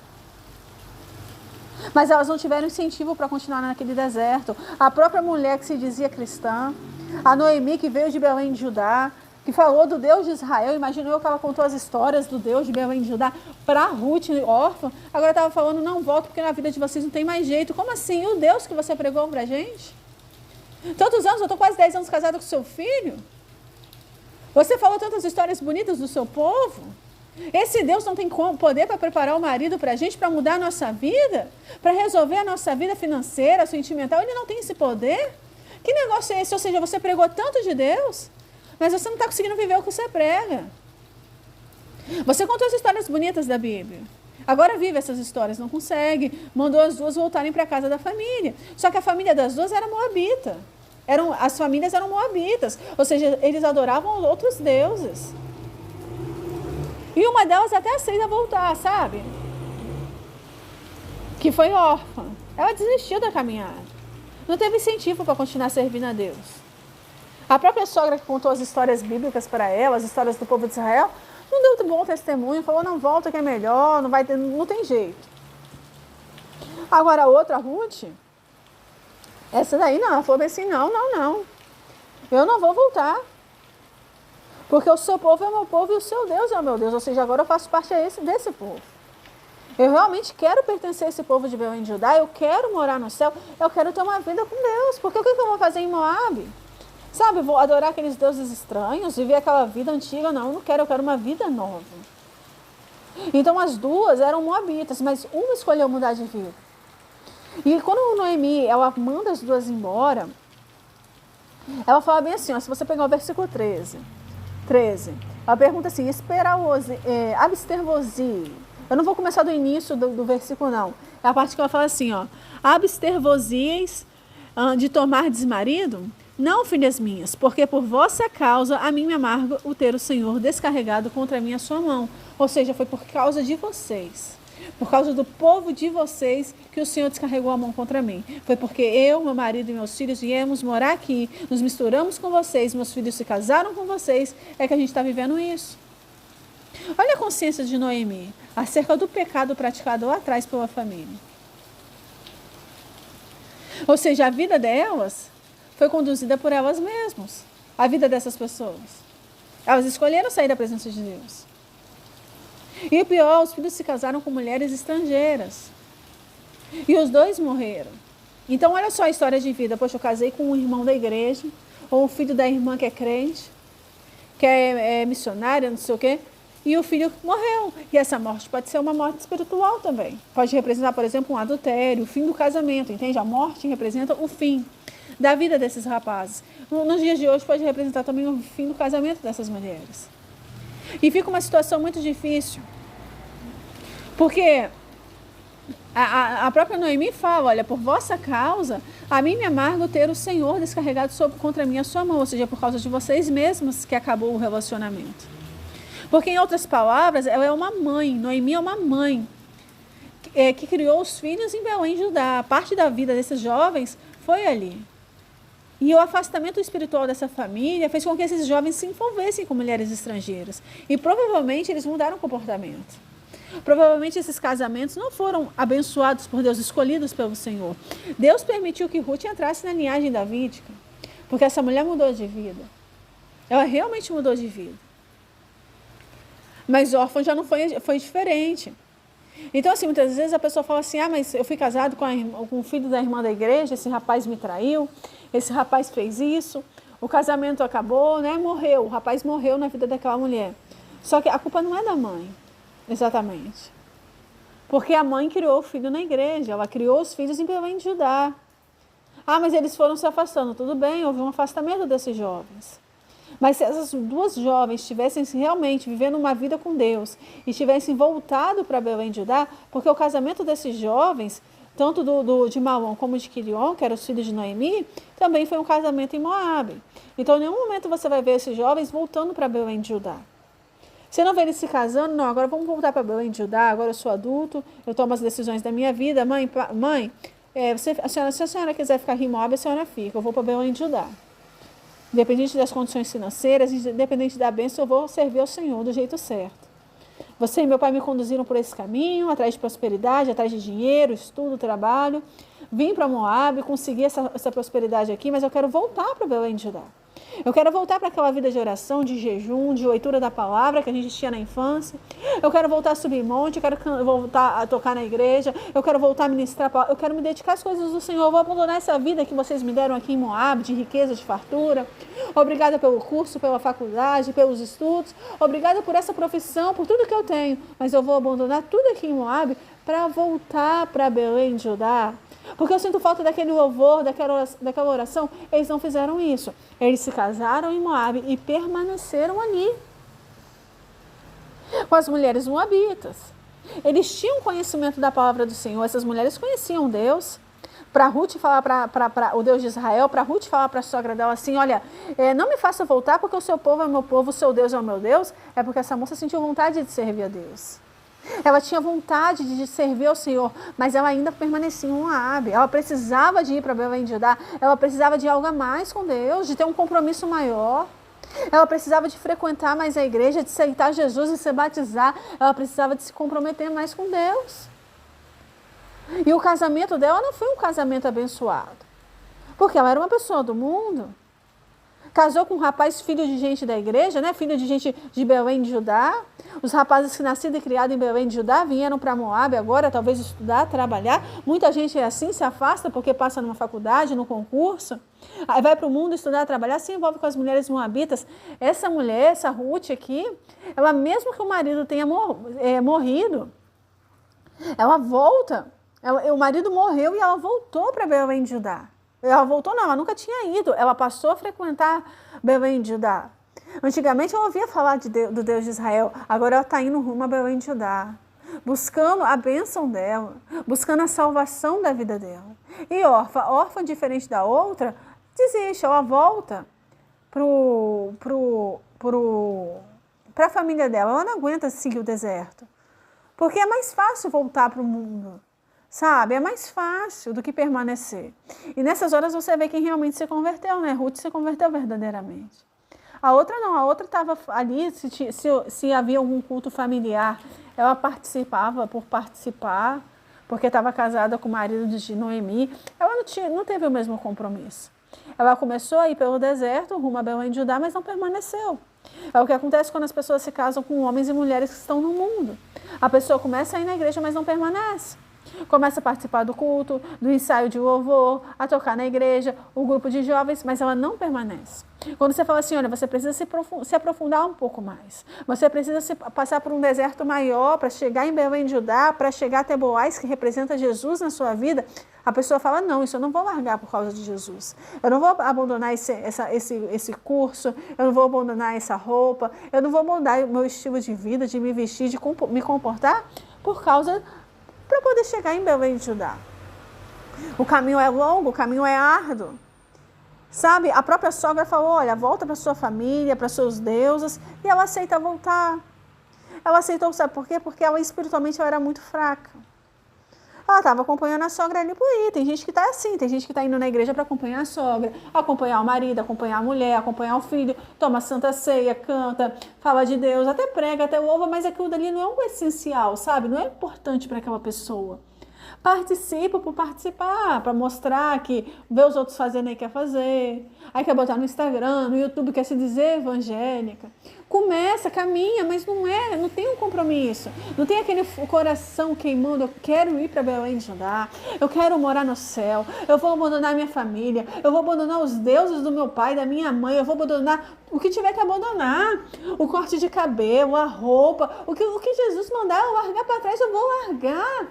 Mas elas não tiveram incentivo para continuar naquele deserto. A própria mulher que se dizia cristã, a Noemi que veio de Belém de Judá, que falou do Deus de Israel, imaginou que ela contou as histórias do Deus de Belém de Judá para Ruth, órfã, agora estava falando, não volto porque na vida de vocês não tem mais jeito. Como assim? E o Deus que você pregou para a gente? Tantos anos, eu estou quase 10 anos casada com seu filho. Você falou tantas histórias bonitas do seu povo. Esse Deus não tem poder para preparar o marido para a gente, para mudar a nossa vida, para resolver a nossa vida financeira, sentimental. Ele não tem esse poder? Que negócio é esse? Ou seja, você pregou tanto de Deus, mas você não está conseguindo viver o que você prega. Você contou as histórias bonitas da Bíblia. Agora vive essas histórias, não consegue. Mandou as duas voltarem para a casa da família. Só que a família das duas era moabita. As famílias eram moabitas. Ou seja, eles adoravam outros deuses. E uma delas até aceita voltar, sabe? Que foi órfã. Ela desistiu da caminhada. Não teve incentivo para continuar servindo a Deus. A própria sogra que contou as histórias bíblicas para ela, as histórias do povo de Israel, não deu bom testemunho, falou, não, volta que é melhor, não tem jeito. Agora a outra, a Ruth, essa daí não, ela falou assim, não, eu não vou voltar. Porque o seu povo é o meu povo e o seu Deus é o meu Deus. Ou seja, agora eu faço parte desse povo. Eu realmente quero pertencer a esse povo de Belém de Judá. Eu quero morar no céu. Eu quero ter uma vida com Deus. Porque o que eu vou fazer em Moabe? Sabe, vou adorar aqueles deuses estranhos, viver aquela vida antiga? Não, eu não quero. Eu quero uma vida nova. Então as duas eram moabitas, mas uma escolheu mudar de vida. E quando Noemi, ela manda as duas embora, ela fala bem assim, ó, se você pegar o versículo 13, ela pergunta assim, abster-vos-i. Eu não vou começar do início do versículo, não. É a parte que ela fala assim, ó, abster-vos-ieis de tomardes marido? Não, filhas minhas, porque por vossa causa a mim me amarga o ter o Senhor descarregado contra mim a sua mão. Ou seja, foi por causa de vocês, por causa do povo de vocês que o Senhor descarregou a mão contra mim. Foi porque eu, meu marido e meus filhos viemos morar aqui, nos misturamos com vocês, meus filhos se casaram com vocês, é que a gente está vivendo isso. Olha a consciência de Noemi acerca do pecado praticado lá atrás pela família. Ou seja, a vida delas foi conduzida por elas mesmas. A vida dessas pessoas. Elas escolheram sair da presença de Deus. E o pior, os filhos se casaram com mulheres estrangeiras. E os dois morreram. Então, olha só a história de vida. Poxa, eu casei com um irmão da igreja, ou um filho da irmã que é crente, que é missionária, não sei o quê, e o filho morreu. E essa morte pode ser uma morte espiritual também. Pode representar, por exemplo, um adultério, o fim do casamento, entende? A morte representa o fim da vida desses rapazes. Nos dias de hoje pode representar também o fim do casamento dessas mulheres. E fica uma situação muito difícil, porque a própria Noemi fala, olha, por vossa causa, a mim me amarga ter o Senhor descarregado contra mim a sua mão, ou seja, por causa de vocês mesmos que acabou o relacionamento. Porque, em outras palavras, ela é uma mãe, Noemi é uma mãe, que criou os filhos em Belém, Judá. A parte da vida desses jovens foi ali. E o afastamento espiritual dessa família fez com que esses jovens se envolvessem com mulheres estrangeiras. E provavelmente eles mudaram o comportamento. Provavelmente esses casamentos não foram abençoados por Deus, escolhidos pelo Senhor. Deus permitiu que Ruth entrasse na linhagem davídica, porque essa mulher mudou de vida. Ela realmente mudou de vida. Mas órfã já não foi diferente. Então, assim, muitas vezes a pessoa fala assim, mas eu fui casado com o filho da irmã da igreja, esse rapaz me traiu, esse rapaz fez isso, o casamento acabou, né? Morreu, o rapaz morreu na vida daquela mulher. Só que a culpa não é da mãe, exatamente. Porque a mãe criou o filho na igreja, ela criou os filhos em Belém de Judá. Mas eles foram se afastando, tudo bem, houve um afastamento desses jovens. Mas se essas duas jovens estivessem realmente vivendo uma vida com Deus e tivessem voltado para Belém de Judá, porque o casamento desses jovens, tanto de Malom como de Quilion, que eram os filhos de Noemi, também foi um casamento em Moabe. Então, em nenhum momento você vai ver esses jovens voltando para Belém de Judá. Você não vê eles se casando, não, agora vamos voltar para Belém de Judá, agora eu sou adulto, eu tomo as decisões da minha vida. Mãe, se a senhora quiser ficar em Moabe, a senhora fica, eu vou para Belém de Judá. Independente das condições financeiras, independente da bênção, eu vou servir ao Senhor do jeito certo. Você e meu pai me conduziram por esse caminho, atrás de prosperidade, atrás de dinheiro, estudo, trabalho. Vim para Moabe, consegui essa prosperidade aqui, mas eu quero voltar para Belém de Judá. Eu quero voltar para aquela vida de oração, de jejum, de leitura da palavra que a gente tinha na infância. Eu quero voltar a subir monte, eu quero voltar a tocar na igreja, eu quero voltar a ministrar a palavra, eu quero me dedicar às coisas do Senhor. Eu vou abandonar essa vida que vocês me deram aqui em Moabe, de riqueza, de fartura. Obrigada pelo curso, pela faculdade, pelos estudos. Obrigada por essa profissão, por tudo que eu tenho. Mas eu vou abandonar tudo aqui em Moabe para voltar para Belém de Judá. Porque eu sinto falta daquele louvor, daquela oração. Eles não fizeram isso. Eles se casaram em Moabe e permaneceram ali com as mulheres moabitas. Eles tinham conhecimento da palavra do Senhor. Essas mulheres conheciam Deus. Para Ruth falar para o Deus de Israel, para Ruth falar para a sogra dela assim, olha, não me faça voltar porque o seu povo é o meu povo, o seu Deus é o meu Deus. É porque essa moça sentiu vontade de servir a Deus. Ela tinha vontade de servir ao Senhor, mas ela ainda permanecia em Moabe. Ela precisava de ir para Belém de Judá, ela precisava de algo a mais com Deus, de ter um compromisso maior. Ela precisava de frequentar mais a igreja, de aceitar Jesus e se batizar. Ela precisava de se comprometer mais com Deus. E o casamento dela não foi um casamento abençoado, porque ela era uma pessoa do mundo. Casou com um rapaz filho de gente da igreja, né? Filho de gente de Belém de Judá. Os rapazes que nascidos e criados em Belém de Judá vieram para Moabe agora, talvez estudar, trabalhar. Muita gente é assim, se afasta porque passa numa faculdade, no concurso. Aí vai para o mundo estudar, trabalhar, se envolve com as mulheres moabitas. Essa mulher, essa Ruth aqui, ela mesmo que o marido tenha morrido, ela volta. O marido morreu e ela voltou para Belém de Judá. Ela voltou, não, ela nunca tinha ido. Ela passou a frequentar Belém de Judá. Antigamente ela ouvia falar do Deus de Israel. Agora ela está indo rumo a Belém de Judá, buscando a bênção dela, buscando a salvação da vida dela. E órfã diferente da outra, desiste, ela volta para a família dela. Ela não aguenta seguir o deserto. Porque é mais fácil voltar para o mundo. Sabe, é mais fácil do que permanecer. E nessas horas você vê quem realmente se converteu, né? Ruth se converteu verdadeiramente. A outra não, a outra estava ali, se havia algum culto familiar, ela participava por participar, porque estava casada com o marido de Noemi. Ela não teve o mesmo compromisso. Ela começou a ir pelo deserto, rumo a Belém de Judá, mas não permaneceu. É o que acontece quando as pessoas se casam com homens e mulheres que estão no mundo. A pessoa começa a ir na igreja, mas não permanece. Começa a participar do culto, do ensaio de louvor, a tocar na igreja, o grupo de jovens, mas ela não permanece. Quando você fala assim, olha, você precisa se aprofundar um pouco mais. Você precisa passar por um deserto maior para chegar em Belém de Judá, para chegar até Boaz, que representa Jesus na sua vida. A pessoa fala, não, isso eu não vou largar por causa de Jesus. Eu não vou abandonar esse curso, eu não vou abandonar essa roupa, eu não vou mudar o meu estilo de vida, de me vestir, de me comportar por causa para poder chegar em Belém de Judá. O caminho é longo, o caminho é árduo. Sabe, a própria sogra falou, olha, volta para sua família, para seus deuses, e ela aceita voltar. Ela aceitou, sabe por quê? Porque ela espiritualmente ela era muito fraca. Ela estava acompanhando a sogra ali por aí. Tem gente que está assim, tem gente que está indo na igreja para acompanhar a sogra, acompanhar o marido, acompanhar a mulher, acompanhar o filho, toma santa ceia, canta, fala de Deus, até prega, até louva, mas aquilo dali não é um essencial, sabe? Não é importante para aquela pessoa. Participa por participar, para mostrar que vê os outros fazendo e quer fazer. Aí quer botar no Instagram, no YouTube, quer se dizer evangélica. Começa, caminha, mas não tem um compromisso. Não tem aquele coração queimando, eu quero ir para Belém de Judá, eu quero morar no céu, eu vou abandonar minha família, eu vou abandonar os deuses do meu pai, da minha mãe, eu vou abandonar o que tiver que abandonar. O corte de cabelo, a roupa, o que Jesus mandar eu largar para trás, eu vou largar.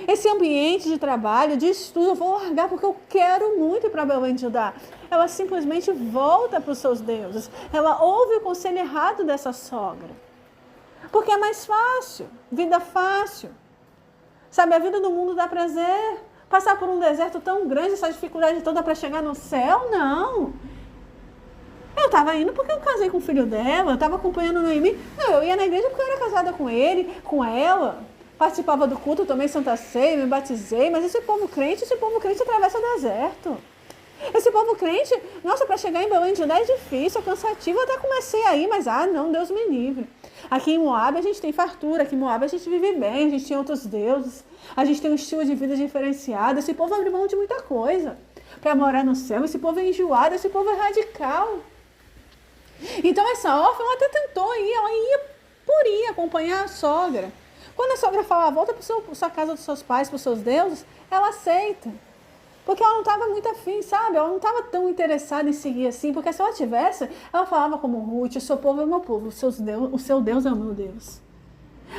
Esse ambiente de trabalho, de estudo, eu vou largar porque eu quero muito ir para Belém de Judá. Ela simplesmente volta para os seus deuses. Ela ouve o conselho errado dessa sogra. Porque é mais fácil, vida fácil. Sabe, a vida do mundo dá prazer. Passar por um deserto tão grande, essa dificuldade toda para chegar no céu, não. Eu estava indo porque eu casei com o filho dela, eu estava acompanhando o Noemi. Não, eu ia na igreja porque eu era casada com ele, com ela. Participava do culto, tomei santa ceia, me batizei, mas esse povo crente atravessa o deserto. Esse povo crente, nossa, para chegar em Belém de Judá é difícil, é cansativo, eu até comecei aí, mas não, Deus me livre. Aqui em Moab a gente tem fartura, aqui em Moab a gente vive bem, a gente tem outros deuses, a gente tem um estilo de vida diferenciado, esse povo abre mão de muita coisa para morar no céu, esse povo é enjoado, esse povo é radical. Então essa órfã, ela até tentou ir, ela ia por ir acompanhar a sogra. Quando a sogra fala, volta para sua casa dos seus pais, para os seus deuses, ela aceita. Porque ela não estava muito afim, sabe? Ela não estava tão interessada em seguir assim, porque se ela tivesse, ela falava como Ruth, o seu povo é o meu povo, o seu Deus é o meu Deus.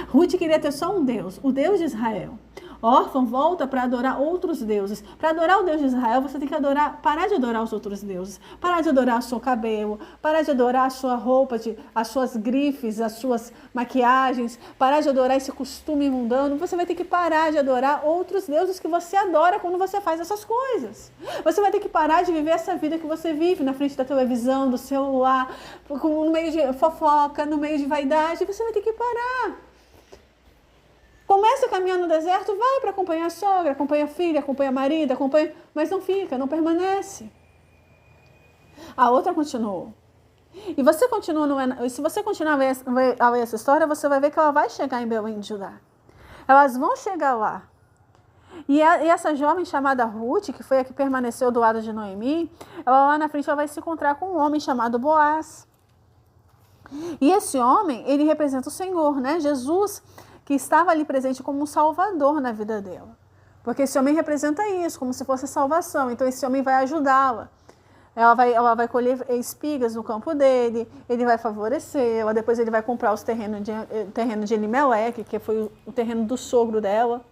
Ruth queria ter só um Deus, o Deus de Israel. Órfã volta para adorar outros deuses. Para adorar o Deus de Israel, você tem que parar de adorar os outros deuses. Parar de adorar o seu cabelo, parar de adorar a sua roupa, as suas grifes, as suas maquiagens, parar de adorar esse costume mundano. Você vai ter que parar de adorar outros deuses que você adora quando você faz essas coisas. Você vai ter que parar de viver essa vida que você vive na frente da televisão, do celular, no meio de fofoca, no meio de vaidade. Você vai ter que parar. Começa a caminhar no deserto, vai para acompanhar a sogra, acompanha a filha, acompanha a marido, mas não fica, não permanece. A outra continuou. E você continua, se você continuar a ver essa história, você vai ver que ela vai chegar em Belém de Judá. Elas vão chegar lá. E essa jovem chamada Ruth, que foi a que permaneceu do lado de Noemi, ela lá na frente ela vai se encontrar com um homem chamado Boaz. E esse homem, ele representa o Senhor, né? Jesus, que estava ali presente como um salvador na vida dela. Porque esse homem representa isso, como se fosse salvação. Então esse homem vai ajudá-la. Ela vai colher espigas no campo dele, ele vai favorecê-la, depois ele vai comprar os terrenos de Elimeleque, que foi o terreno do sogro dela,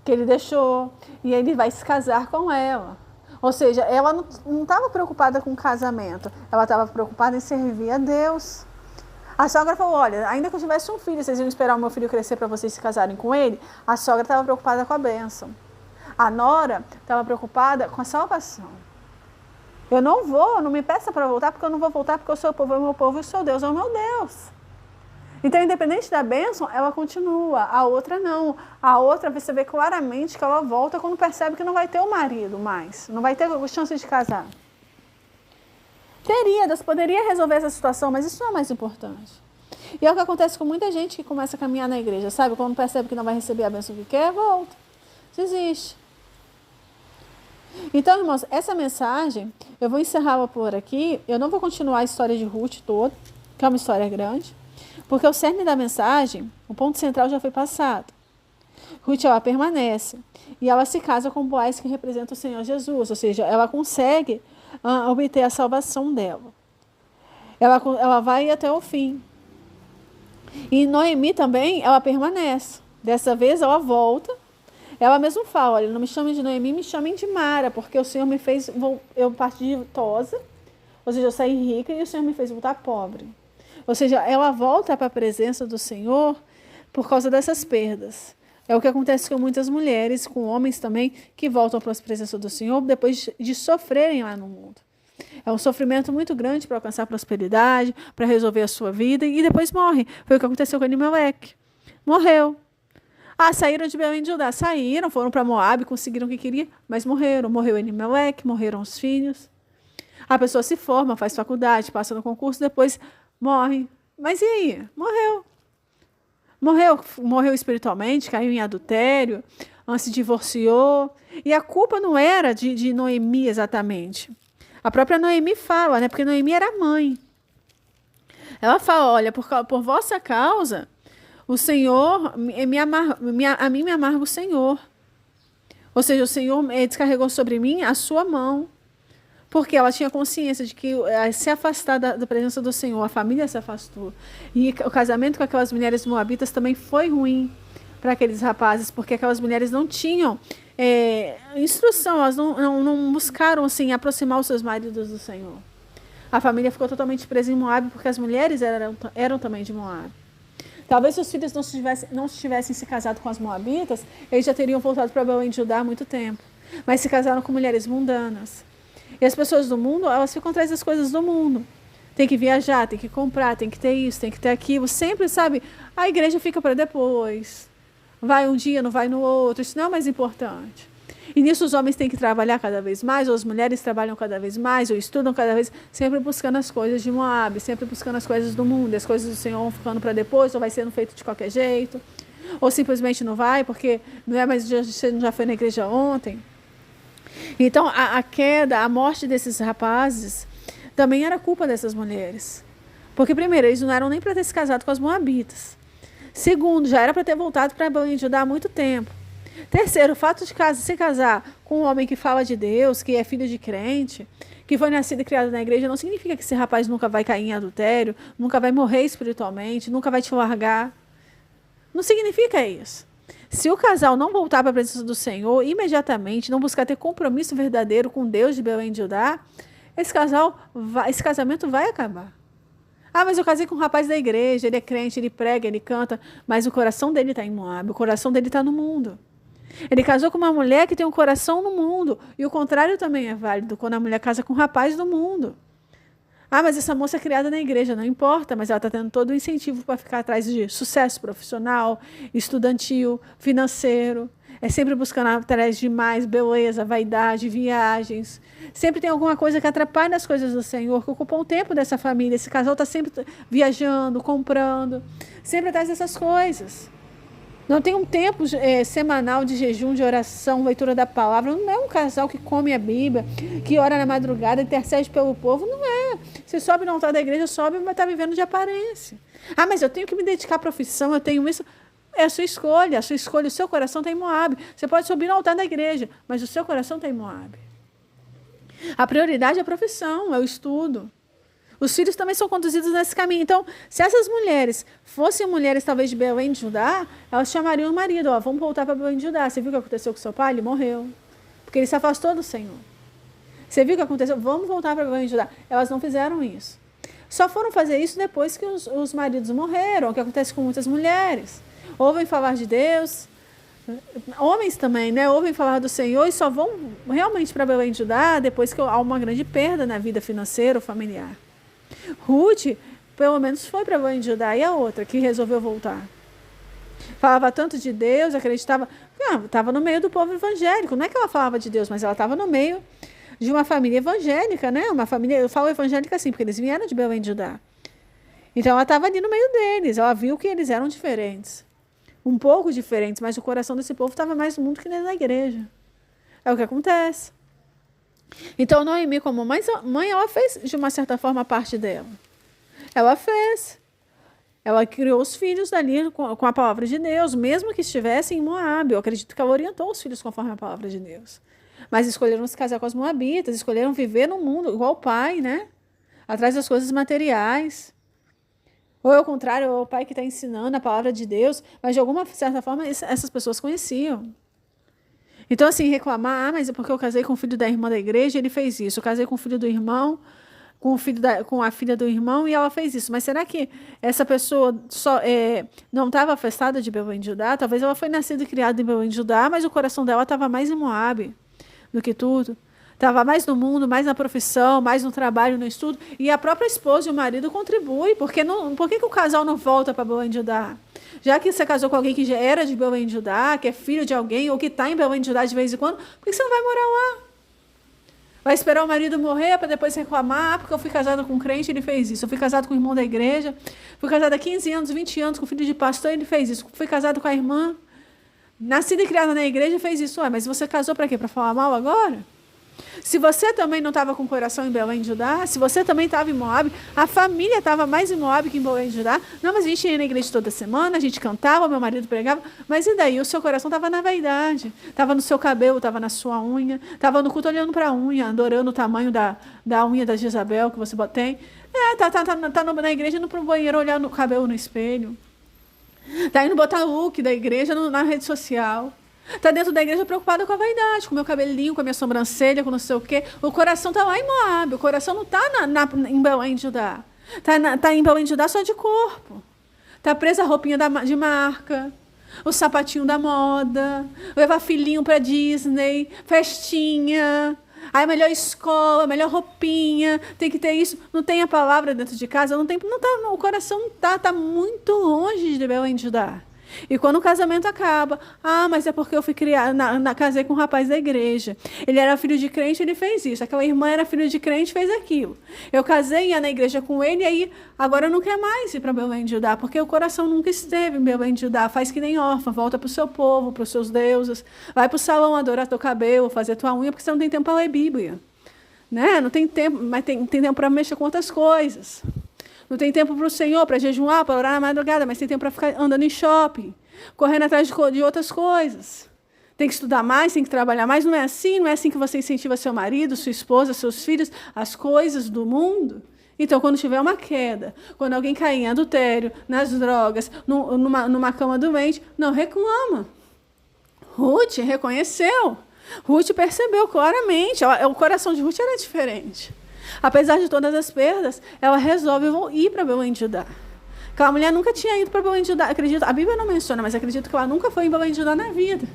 que ele deixou, e ele vai se casar com ela. Ou seja, ela não estava preocupada com o casamento, ela estava preocupada em servir a Deus. A sogra falou, olha, ainda que eu tivesse um filho, vocês iam esperar o meu filho crescer para vocês se casarem com ele? A sogra estava preocupada com a bênção. A nora estava preocupada com a salvação. Eu não me peça para voltar, porque eu não vou voltar, porque o seu povo é o meu povo e o seu Deus é o meu Deus. Então, independente da bênção, ela continua. A outra não. A outra, você vê claramente que ela volta quando percebe que não vai ter o marido mais. Não vai ter chance de casar. Deus poderia resolver essa situação, mas isso não é mais importante. E é o que acontece com muita gente que começa a caminhar na igreja, sabe? Quando percebe que não vai receber a bênção que quer, volta. Desiste. Então, irmãos, essa mensagem, eu vou encerrá-la por aqui. Eu não vou continuar a história de Ruth toda, que é uma história grande, porque o cerne da mensagem, o ponto central já foi passado. Ruth, ela permanece. E ela se casa com Boaz, que representa o Senhor Jesus. Ou seja, ela consegue obter a salvação dela. Ela vai até o fim. E Noemi também, ela permanece. Dessa vez ela volta. Ela mesma fala, olha, não me chamem de Noemi, me chamem de Mara, porque o Senhor me fez, eu parti ditosa, ou seja, eu saí rica e o Senhor me fez voltar pobre. Ou seja, ela volta para a presença do Senhor por causa dessas perdas. É o que acontece com muitas mulheres, com homens também, que voltam para a presença do Senhor depois de sofrerem lá no mundo. É um sofrimento muito grande para alcançar prosperidade, para resolver a sua vida, e depois morre. Foi o que aconteceu com Elimeleque. Morreu. Saíram de Belém de Judá, saíram, foram para Moabe, conseguiram o que queriam, mas morreram. Morreu Elimeleque, morreram os filhos. A pessoa se forma, faz faculdade, passa no concurso, depois morre. Mas e aí? Morreu espiritualmente, caiu em adultério, se divorciou. E a culpa não era de Noemi exatamente. A própria Noemi fala, né? Porque Noemi era mãe. Ela fala, olha, por vossa causa, o Senhor, a mim me amarga o Senhor. Ou seja, o Senhor descarregou sobre mim a sua mão. Porque ela tinha consciência de que se afastar da presença do Senhor, a família se afastou. E o casamento com aquelas mulheres moabitas também foi ruim para aqueles rapazes, porque aquelas mulheres não tinham instrução, elas não buscaram assim, aproximar os seus maridos do Senhor. A família ficou totalmente presa em Moabe, porque as mulheres eram também de Moabe. Talvez se os filhos não tivessem se casado com as moabitas, eles já teriam voltado para Belém de Judá há muito tempo. Mas se casaram com mulheres mundanas. E as pessoas do mundo, elas ficam atrás das coisas do mundo. Tem que viajar, tem que comprar, tem que ter isso, tem que ter aquilo. Sempre, sabe, a igreja fica para depois. Vai um dia, não vai no outro. Isso não é o mais importante. E nisso os homens têm que trabalhar cada vez mais, ou as mulheres trabalham cada vez mais, ou estudam cada vez, sempre buscando as coisas de Moabe, sempre buscando as coisas do mundo. As coisas do Senhor vão ficando para depois, ou vai sendo feito de qualquer jeito. Ou simplesmente não vai, porque não é mais, você já foi na igreja ontem. Então, a queda, a morte desses rapazes também era culpa dessas mulheres. Porque, primeiro, eles não eram nem para ter se casado com as moabitas. Segundo, já era para ter voltado para Belém de Judá há muito tempo. Terceiro, o fato de se casar com um homem que fala de Deus, que é filho de crente, que foi nascido e criado na igreja, não significa que esse rapaz nunca vai cair em adultério, nunca vai morrer espiritualmente, nunca vai te largar. Não significa isso. Se o casal não voltar para a presença do Senhor imediatamente, não buscar ter compromisso verdadeiro com Deus de Belém de Judá, esse casamento vai acabar. Mas eu casei com um rapaz da igreja, ele é crente, ele prega, ele canta, mas o coração dele está em Moabe, o coração dele está no mundo. Ele casou com uma mulher que tem um coração no mundo, e o contrário também é válido, quando a mulher casa com um rapaz do mundo. Mas essa moça é criada na igreja, não importa, mas ela está tendo todo o incentivo para ficar atrás de sucesso profissional, estudantil, financeiro. É sempre buscando atrás de mais beleza, vaidade, viagens. Sempre tem alguma coisa que atrapalha as coisas do Senhor, que ocupa o tempo dessa família. Esse casal está sempre viajando, comprando, sempre atrás dessas coisas. Não tem um tempo semanal de jejum, de oração, leitura da palavra. Não é um casal que come a Bíblia, que ora na madrugada, intercede pelo povo. Não é. Você sobe no altar da igreja, sobe, mas está vivendo de aparência. Mas eu tenho que me dedicar à profissão, eu tenho isso. É a sua escolha, o seu coração está em Moabe. Você pode subir no altar da igreja, mas o seu coração está em Moabe. A prioridade é a profissão, é o estudo. Os filhos também são conduzidos nesse caminho. Então, se essas mulheres fossem mulheres talvez de Belém de Judá, elas chamariam o marido, vamos voltar para Belém de Judá. Você viu o que aconteceu com seu pai? Ele morreu. Porque ele se afastou do Senhor. Você viu o que aconteceu? Vamos voltar para Belém de Judá. Elas não fizeram isso. Só foram fazer isso depois que os maridos morreram, o que acontece com muitas mulheres. Ouvem falar de Deus, homens também, né? Ouvem falar do Senhor e só vão realmente para Belém de Judá depois que há uma grande perda na vida financeira ou familiar. Ruth, pelo menos, foi para Belém de Judá. E a outra, que resolveu voltar? Falava tanto de Deus, acreditava... Estava no meio do povo evangélico. Não é que ela falava de Deus, mas ela estava no meio de uma família evangélica, né? Uma família, eu falo evangélica assim, porque eles vieram de Belém de Judá. Então, ela estava ali no meio deles. Ela viu que eles eram diferentes. Um pouco diferentes, mas o coração desse povo estava mais no mundo que dentro da igreja. É o que acontece. Então, Noemi, como mãe, ela fez, de uma certa forma, a parte dela. Ela fez. Ela criou os filhos dali com a palavra de Deus, mesmo que estivessem em Moabe. Eu acredito que ela orientou os filhos conforme a palavra de Deus. Mas escolheram se casar com as moabitas, escolheram viver no mundo, igual o pai, né? Atrás das coisas materiais. Ou é o contrário, ou é o pai que está ensinando a palavra de Deus, mas de alguma certa forma essas pessoas conheciam. Então, assim, reclamar, mas é porque eu casei com o filho da irmã da igreja, ele fez isso. Eu casei com o filho do irmão, com a filha do irmão, e ela fez isso. Mas será que essa pessoa não estava afastada de Belém de Judá? Talvez ela foi nascida e criada em Belém de Judá, mas o coração dela estava mais em Moabe do que tudo. Estava mais no mundo, mais na profissão, mais no trabalho, no estudo. E a própria esposa e o marido contribuem. Por que o casal não volta para Belém de Judá? Já que você casou com alguém que já era de Belém de Judá, que é filho de alguém, ou que está em Belém de Judá de vez em quando, por que você não vai morar lá? Vai esperar o marido morrer para depois reclamar, porque eu fui casada com um crente, ele fez isso. Eu fui casada com o irmão da igreja, fui casada há 15 anos, 20 anos com filho de pastor, ele fez isso. Fui casada com a irmã, nascida e criada na igreja, fez isso. Mas você casou para quê? Para falar mal agora? Se você também não estava com o coração em Belém de Judá, se você também estava em Moabe, a família estava mais em Moabe que em Belém de Judá. Não, mas a gente ia na igreja toda semana, a gente cantava, meu marido pregava. Mas e daí? O seu coração estava na vaidade, estava no seu cabelo, estava na sua unha, estava no culto olhando para a unha, adorando o tamanho da unha da Jezabel que você tem. Tá na igreja indo para o banheiro olhar no cabelo no espelho. Tá indo botar look da igreja na rede social. Está dentro da igreja preocupada com a vaidade, com o meu cabelinho, com a minha sobrancelha, com não sei o quê. O coração está lá em Moabe, o coração não está em Belém de Judá. Está em Belém de Judá só de corpo. Está presa a roupinha de marca, o sapatinho da moda, levar filhinho para Disney, festinha, aí melhor escola, melhor roupinha, tem que ter isso. Não tem a palavra dentro de casa, o coração está muito longe de Belém de Judá. E quando o casamento acaba, mas é porque eu fui casei com um rapaz da igreja. Ele era filho de crente, ele fez isso. Aquela irmã era filho de crente, fez aquilo. Eu casei, ia na igreja com ele, e aí agora não quer mais ir para Belém de Judá, porque o coração nunca esteve em Belém de Judá. Faz que nem órfã, volta para o seu povo, para os seus deuses. Vai para o salão adorar teu cabelo, fazer tua unha, porque você não tem tempo para ler Bíblia. Né? Não tem tempo, mas tem tempo para mexer com outras coisas. Não tem tempo para o Senhor, para jejuar, para orar na madrugada, mas tem tempo para ficar andando em shopping, correndo atrás de outras coisas. Tem que estudar mais, tem que trabalhar mais. Não é assim que você incentiva seu marido, sua esposa, seus filhos, as coisas do mundo. Então, quando tiver uma queda, quando alguém cair em adultério, nas drogas, numa cama doente, não reclama. Ruth reconheceu. Ruth percebeu claramente. O coração de Ruth era diferente. Apesar de todas as perdas, ela resolve ir para Belém de Judá. Aquela mulher nunca tinha ido para Belém de Judá. Acredito, a Bíblia não menciona, mas acredito que ela nunca foi em Belém de Judá na vida.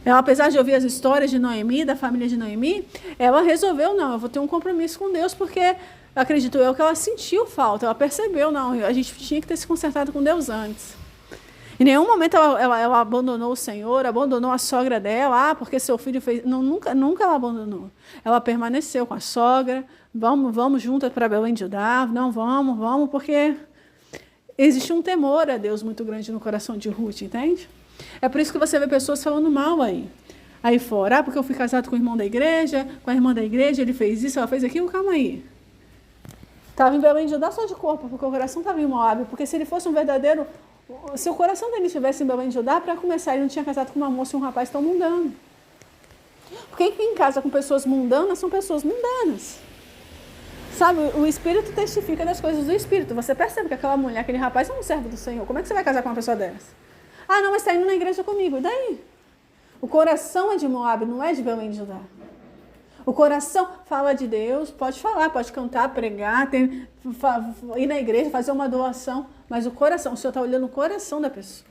Ela, apesar de ouvir as histórias de Noemi, da família de Noemi, ela resolveu, eu vou ter um compromisso com Deus, porque acredito eu que ela sentiu falta, ela percebeu, a gente tinha que ter se consertado com Deus antes. Em nenhum momento ela abandonou o Senhor, abandonou a sogra dela, porque seu filho fez... Não, nunca ela abandonou. Ela permaneceu com a sogra, vamos juntas para Belém de Judá, não, vamos, porque existe um temor a Deus muito grande no coração de Ruth, entende? É por isso que você vê pessoas falando mal aí fora. Porque eu fui casado com o irmão da igreja, com a irmã da igreja, ele fez isso, ela fez aquilo, calma aí. Estava em Belém de Judá só de corpo, porque o coração estava em Moabe, porque se ele fosse um verdadeiro... Se o coração dele estivesse em Belém de Judá, para começar, ele não tinha casado com uma moça e um rapaz tão mundano. Porque quem casa com pessoas mundanas são pessoas mundanas. Sabe, o Espírito testifica das coisas do Espírito. Você percebe que aquela mulher, aquele rapaz é um servo do Senhor. Como é que você vai casar com uma pessoa dessa? Não, mas está indo na igreja comigo. E daí? O coração é de Moabe, não é de Belém de Judá. O coração fala de Deus, pode falar, pode cantar, pregar, ir na igreja, fazer uma doação, mas o coração, o Senhor está olhando o coração da pessoa.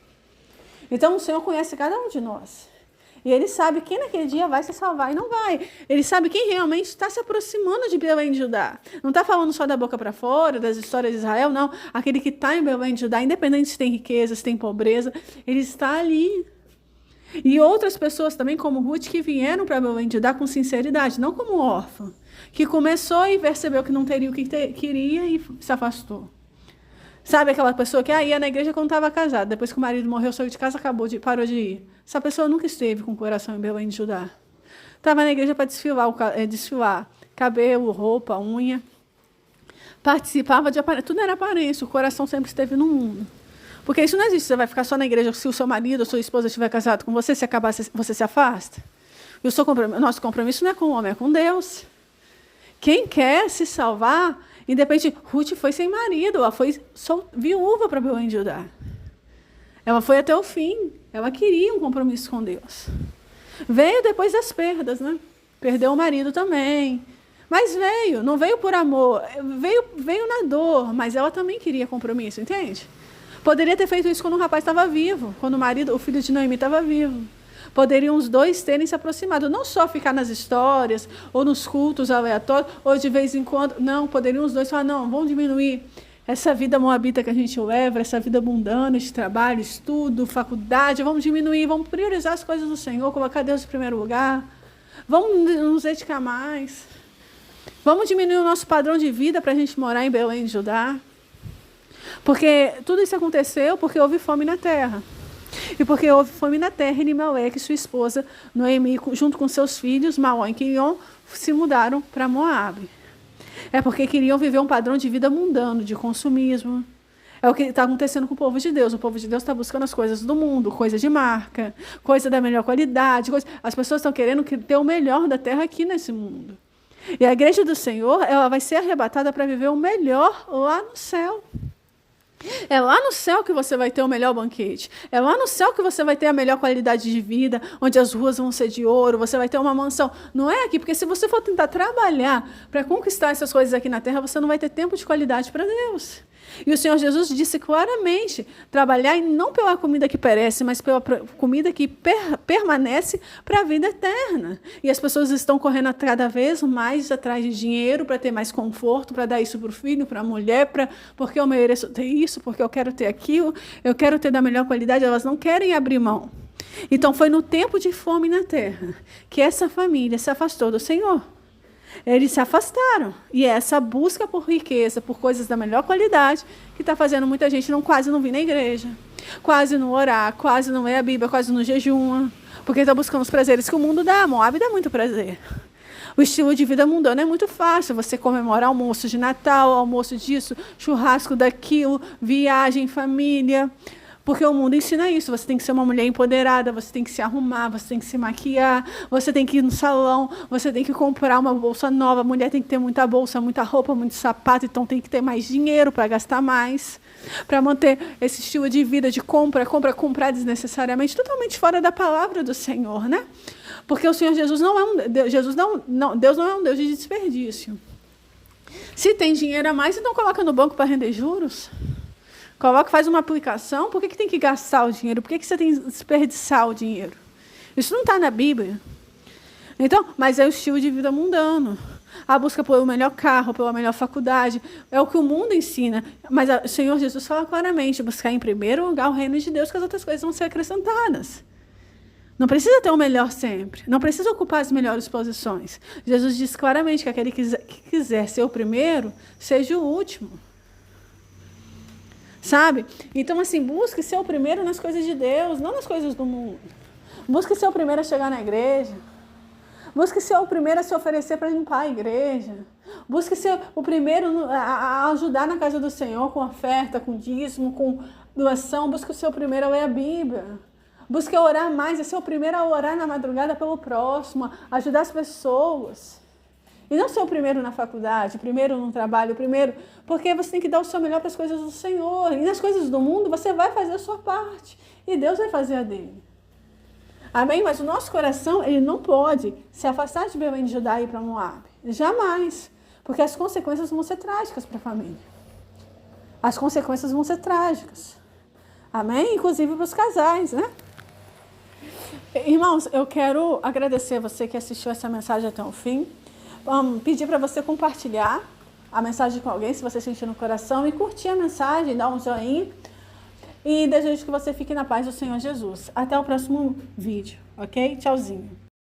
Então o Senhor conhece cada um de nós. E Ele sabe quem naquele dia vai se salvar e não vai. Ele sabe quem realmente está se aproximando de Belém de Judá. Não está falando só da boca para fora, das histórias de Israel, não. Aquele que está em Belém de Judá, independente se tem riqueza, se tem pobreza, ele está ali. E outras pessoas também, como Ruth, que vieram para Belém de Judá com sinceridade, não como órfã, que começou e percebeu que não teria o que queria e se afastou. Sabe aquela pessoa que ia na igreja quando estava casada, depois que o marido morreu, saiu de casa, parou de ir. Essa pessoa nunca esteve com o coração em Belém de Judá. Estava na igreja para desfilar cabelo, roupa, unha. Participava de aparência, tudo era aparência, o coração sempre esteve no mundo. Porque isso não existe, você vai ficar só na igreja se o seu marido ou sua esposa estiver casado com você, se acabar, você se afasta. E o nosso compromisso não é com o homem, é com Deus. Quem quer se salvar, independente, Ruth foi sem marido, ela foi viúva para Belém de Judá. Ela foi até o fim, ela queria um compromisso com Deus. Veio depois das perdas, né? Perdeu o marido também. Mas não veio por amor, veio na dor, mas ela também queria compromisso, entende? Poderia ter feito isso quando o rapaz estava vivo, quando o filho de Noemi estava vivo. Poderiam os dois terem se aproximado, não só ficar nas histórias, ou nos cultos aleatórios, ou de vez em quando, não, poderiam os dois falar, não, vamos diminuir essa vida moabita que a gente leva, essa vida mundana de trabalho, estudo, faculdade, vamos diminuir, vamos priorizar as coisas do Senhor, colocar Deus em primeiro lugar, vamos nos dedicar mais, vamos diminuir o nosso padrão de vida para a gente morar em Belém de Judá. Porque tudo isso aconteceu porque houve fome na terra. E porque houve fome na terra, Elimeleque e sua esposa, Noemi, junto com seus filhos, Malom e Quilion, se mudaram para Moabe. É porque queriam viver um padrão de vida mundano, de consumismo. É o que está acontecendo com o povo de Deus. O povo de Deus está buscando as coisas do mundo, coisa de marca, coisa da melhor qualidade. As pessoas estão querendo ter o melhor da terra aqui nesse mundo. E a igreja do Senhor, ela vai ser arrebatada para viver o melhor lá no céu. É lá no céu que você vai ter o melhor banquete. É lá no céu que você vai ter a melhor qualidade de vida, onde as ruas vão ser de ouro, você vai ter uma mansão. Não é aqui, porque se você for tentar trabalhar para conquistar essas coisas aqui na terra, você não vai ter tempo de qualidade para Deus. E o Senhor Jesus disse claramente, trabalhar não pela comida que perece, mas pela comida que permanece para a vida eterna. E as pessoas estão correndo cada vez mais atrás de dinheiro para ter mais conforto, para dar isso para o filho, para a mulher, porque eu mereço ter isso, porque eu quero ter aquilo, eu quero ter da melhor qualidade, elas não querem abrir mão. Então foi no tempo de fome na terra que essa família se afastou do Senhor. Eles se afastaram. E é essa busca por riqueza, por coisas da melhor qualidade, que está fazendo muita gente quase não vir na igreja, quase não orar, quase não ler a Bíblia, quase não jejum, porque está buscando os prazeres que o mundo dá. Moab dá muito prazer. O estilo de vida mundano é muito fácil. Você comemora almoço de Natal, almoço disso, churrasco daquilo, viagem, família. Porque o mundo ensina isso, você tem que ser uma mulher empoderada, você tem que se arrumar, você tem que se maquiar, você tem que ir no salão, você tem que comprar uma bolsa nova, a mulher tem que ter muita bolsa, muita roupa, muito sapato, então tem que ter mais dinheiro para gastar mais, para manter esse estilo de vida de comprar desnecessariamente, totalmente fora da palavra do Senhor, né? Porque o Senhor Jesus não é Deus não é um Deus de desperdício. Se tem dinheiro a mais, então coloca no banco para render juros. Coloca, faz uma aplicação, por que tem que gastar o dinheiro? Por que você tem que desperdiçar o dinheiro? Isso não está na Bíblia. Então, mas é o estilo de vida mundano. A busca pelo melhor carro, pela melhor faculdade, é o que o mundo ensina. Mas o Senhor Jesus fala claramente, buscar em primeiro lugar o reino de Deus, que as outras coisas vão ser acrescentadas. Não precisa ter o melhor sempre. Não precisa ocupar as melhores posições. Jesus diz claramente que aquele que quiser ser o primeiro, seja o último. Sabe? Então, assim, busque ser o primeiro nas coisas de Deus, não nas coisas do mundo. Busque ser o primeiro a chegar na igreja. Busque ser o primeiro a se oferecer para limpar a igreja. Busque ser o primeiro a ajudar na casa do Senhor com oferta, com dízimo, com doação. Busque ser o primeiro a ler a Bíblia. Busque orar mais, a ser o primeiro a orar na madrugada pelo próximo, a ajudar as pessoas. E não ser o primeiro na faculdade, o primeiro no trabalho, o primeiro... Porque você tem que dar o seu melhor para as coisas do Senhor. E nas coisas do mundo, você vai fazer a sua parte. E Deus vai fazer a dele. Amém? Mas o nosso coração, ele não pode se afastar de Belém de Judá e ir para Moab. Jamais. Porque as consequências vão ser trágicas para a família. As consequências vão ser trágicas. Amém? Inclusive para os casais, né? Irmãos, eu quero agradecer a você que assistiu essa mensagem até o fim. Pedir para você compartilhar a mensagem com alguém, se você sentir no coração, e curtir a mensagem, dar um joinha. E desejo que você fique na paz do Senhor Jesus. Até o próximo vídeo, ok? Tchauzinho.